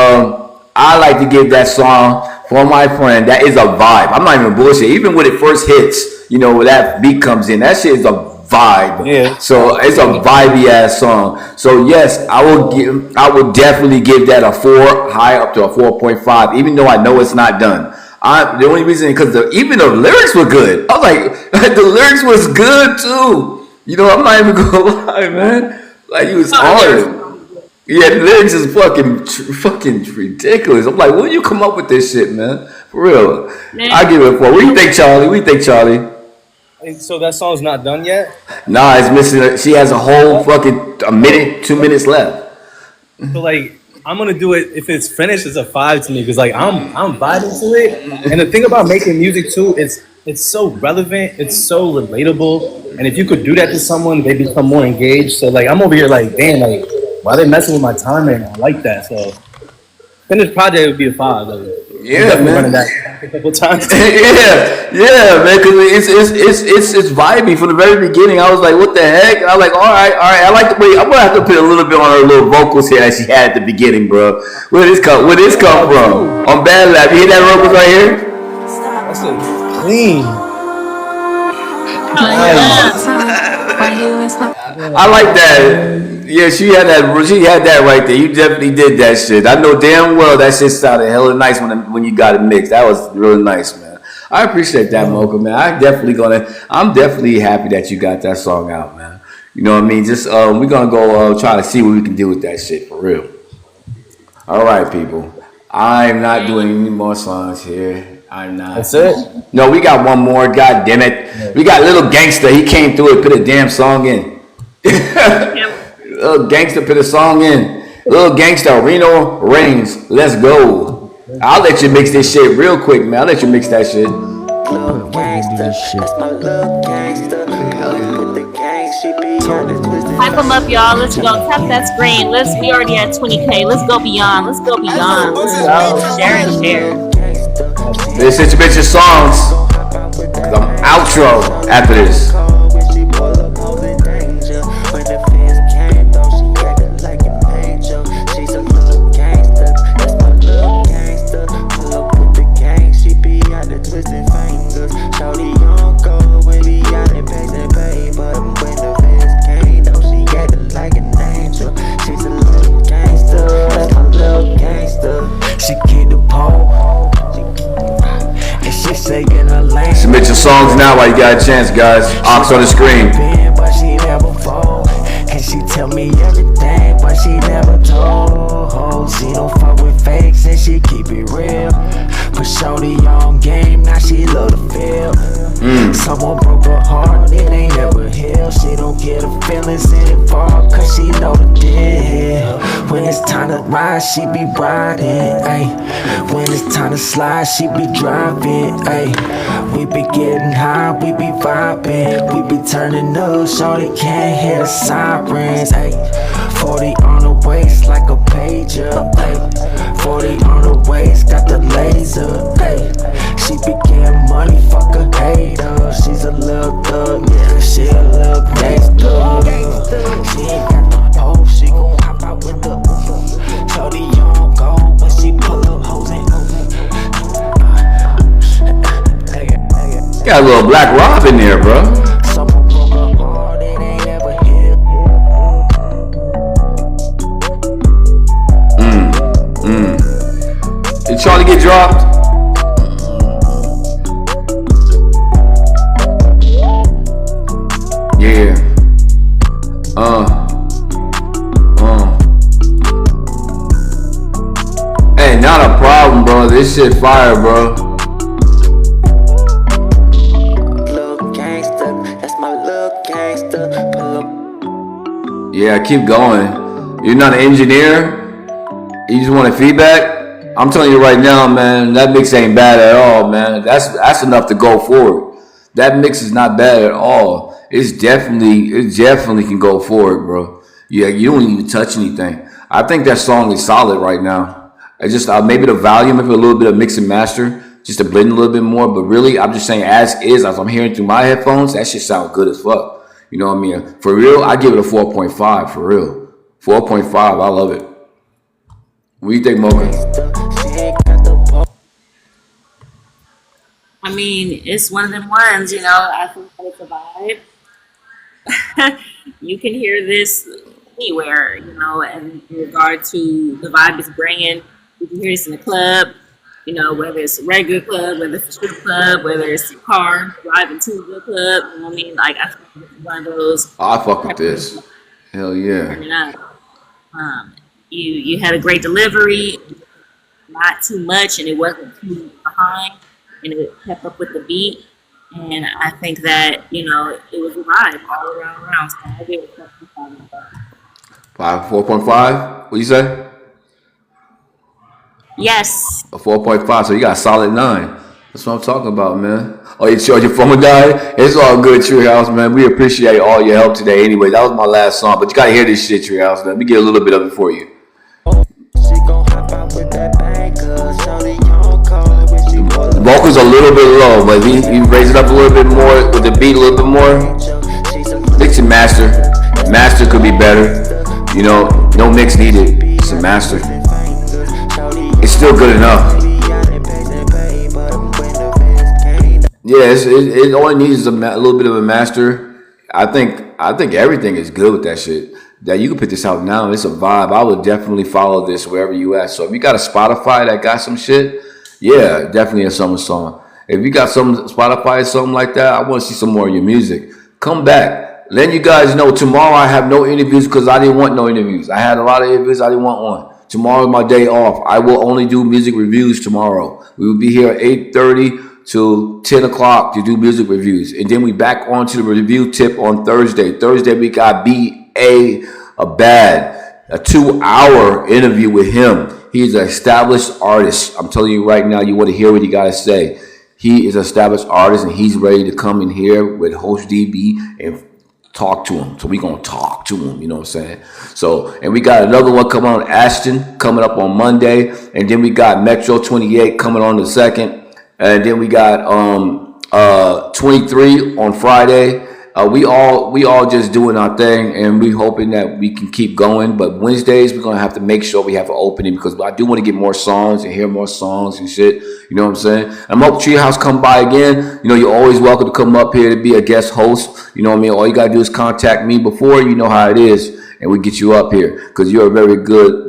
I like to give that song for my friend. That is a vibe. I'm not even bullshit. Even when it first hits, you know, when that beat comes in, that shit is a vibe. Yeah. So it's a vibey ass song. So yes, I will definitely give that a 4, high up to a 4.5, even though I know it's not done. The only reason because even the lyrics were good. I was like the lyrics was good too. You know, I'm not even gonna lie, man. Like he was hard. Yeah, the lyrics is fucking ridiculous. I'm like, when you come up with this shit, man? For real. I give it a 4. What do you think, Charlie? What do you think, Charlie? So that song's not done yet? Nah, it's missing. She has a whole fucking a minute, 2 minutes left. So like, I'm gonna do it. If it's finished, it's a 5 to me because like I'm vibing to it. And the thing about making music too, it's so relevant, it's so relatable. And if you could do that to someone, they become more engaged. So like, I'm over here like, damn, like, why they messing with my time right now? I like that. So finished project would be a 5. Like, yeah, man. Running that a couple times. yeah, man. Because it's vibey from the very beginning. I was like, what the heck? I was like, all right. I like the way. I'm gonna have to put a little bit on her little vocals here that she had at the beginning, bro. Where this come from? On Bad Lab, you hear that vocals right here? That's a clean. I like that. Yeah, she had that right there. You definitely did that shit. I know damn well that shit sounded hella nice when you got it mixed. That was really nice, man. I appreciate that, Mocha, man. I'm definitely happy that you got that song out, man. You know what I mean? Just we're gonna go try to see what we can do with that shit for real. All right, people. I'm not doing any more songs here. I'm not. That's it? No, we got one more. God damn it. We got Little Gangster. He came through and put a damn song in. Little Gangster put a song in. Little Gangster, Reno Reigns. Let's go. I'll let you mix this shit real quick, man. I'll let you mix that shit. Little gangster, that's my little gangster. With the gang, she be on the twisted. Hype them up, y'all. Let's go. Tap that screen. We already at 20K. Let's go beyond. Let's go beyond. Let's go. Share and share. This is your songs. The outro after this. Submit your songs now while you got a chance, guys. Ox on the screen. But she never fold. And she tell me everything, but she never told. She don't fuck with fakes and she keep it real. Put shorty on game, now she love the feel. Someone broke her heart, it ain't ever healed. She don't get her feelings involved, cause she know the deal. When it's time to ride, she be riding, ayy. When it's time to slide, she be driving, ayy. We be getting high, we be vibing. We be turning up, shorty can't hear the sirens, ayy. 40 on the waist like a pager, ayy. 40 on the waist, got the laser, ayy. She be getting money, fuck a hater. She's a little thug, yeah, she a little gangster. She ain't got the pole, she gon' hop out with the shorty on go when she pull up hoes and Got a little Black Rob in there, bro. someone broke her heart, it ain't ever healed. Did Charlie get dropped? Yeah. Hey, not a problem, bro. This shit fire, bro. Little gangster, that's my little gangster. Pull up. Yeah, keep going. You're not an engineer? You just want feedback? I'm telling you right now, man, that mix ain't bad at all, man. That's enough to go forward. That mix is not bad at all. It definitely can go forward, bro. Yeah, you don't even touch anything. I think that song is solid right now. I just maybe the volume, maybe a little bit of mix and master, just to blend a little bit more. But really, I'm just saying, as is, as I'm hearing through my headphones, that shit sounds good as fuck. You know what I mean? For real, I give it a 4.5. For real, 4.5. I love it. What do you think, Mocha? I mean, it's one of them ones, you know, I think that it's a vibe. You can hear this anywhere, you know, and in regard to the vibe it's bringing. You can hear this in the club, you know, whether it's a regular club, whether it's a strip club, whether it's your car driving to the club, you know what I mean? Like, I think it's one of those. Oh, I fuck with this. Hell yeah. Turning up. You had a great delivery, not too much, and it wasn't too behind, and it kept up with the beat. And I think that, you know, it was a vibe all around. So I give it a 4.5. What you say? Yes. A 4.5. So you got a solid 9. That's what I'm talking about, man. Oh, you charge your phone died? It's all good, Treehouse, man. We appreciate all your help today. Anyway, that was my last song, but you gotta hear this shit, Treehouse. Let me get a little bit of it for you. The vocals a little bit low, but if you raise it up a little bit more with the beat, a little bit more. Mix and master. Master could be better. You know, no mix needed. It's a master. It's still good enough. Yeah, it only needs a little bit of a master. I think everything is good with that shit. That you can put this out now. It's a vibe. I would definitely follow this wherever you at. So if you got a Spotify that got some shit, yeah, definitely a summer song. If you got some Spotify or something like that, I want to see some more of your music. Come back. Let you guys know tomorrow I have no interviews because I didn't want no interviews. I had a lot of interviews. I didn't want one. Tomorrow is my day off. I will only do music reviews tomorrow. We will be here at 8:30 to 10 o'clock to do music reviews. And then we back on to the review tip on Thursday. Thursday we got B.A. Abad, a 2-hour interview with him. He's an established artist. I'm telling you right now, you want to hear what he got to say. He is an established artist and he's ready to come in here with host DB and talk to him. So we going to talk to him, you know what I'm saying? So, and we got another one coming on, Ashton, coming up on Monday. And then we got Metro 28 coming on the 2nd. And then we got 23 on Friday. We all just doing our thing, and we hoping that we can keep going. But Wednesdays we're gonna have to make sure we have an opening because I do want to get more songs and hear more songs and shit. You know what I'm saying? I'm hope Treehouse come by again. You know, you're always welcome to come up here to be a guest host. You know what I mean? All you gotta do is contact me before. You know how it is, and we get you up here because you're a very good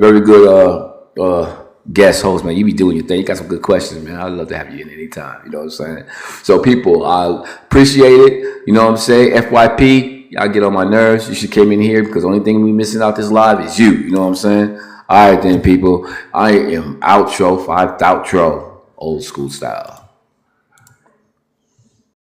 guest host, man. You be doing your thing. You got some good questions, man. I'd love to have you in anytime. You know what I'm saying? So people, I appreciate it. You know what I'm saying? FYP, y'all get on my nerves. You should came in here because the only thing we missing out this live is you. You know what I'm saying? All right then, people. I am outro, 5 outro, old school style.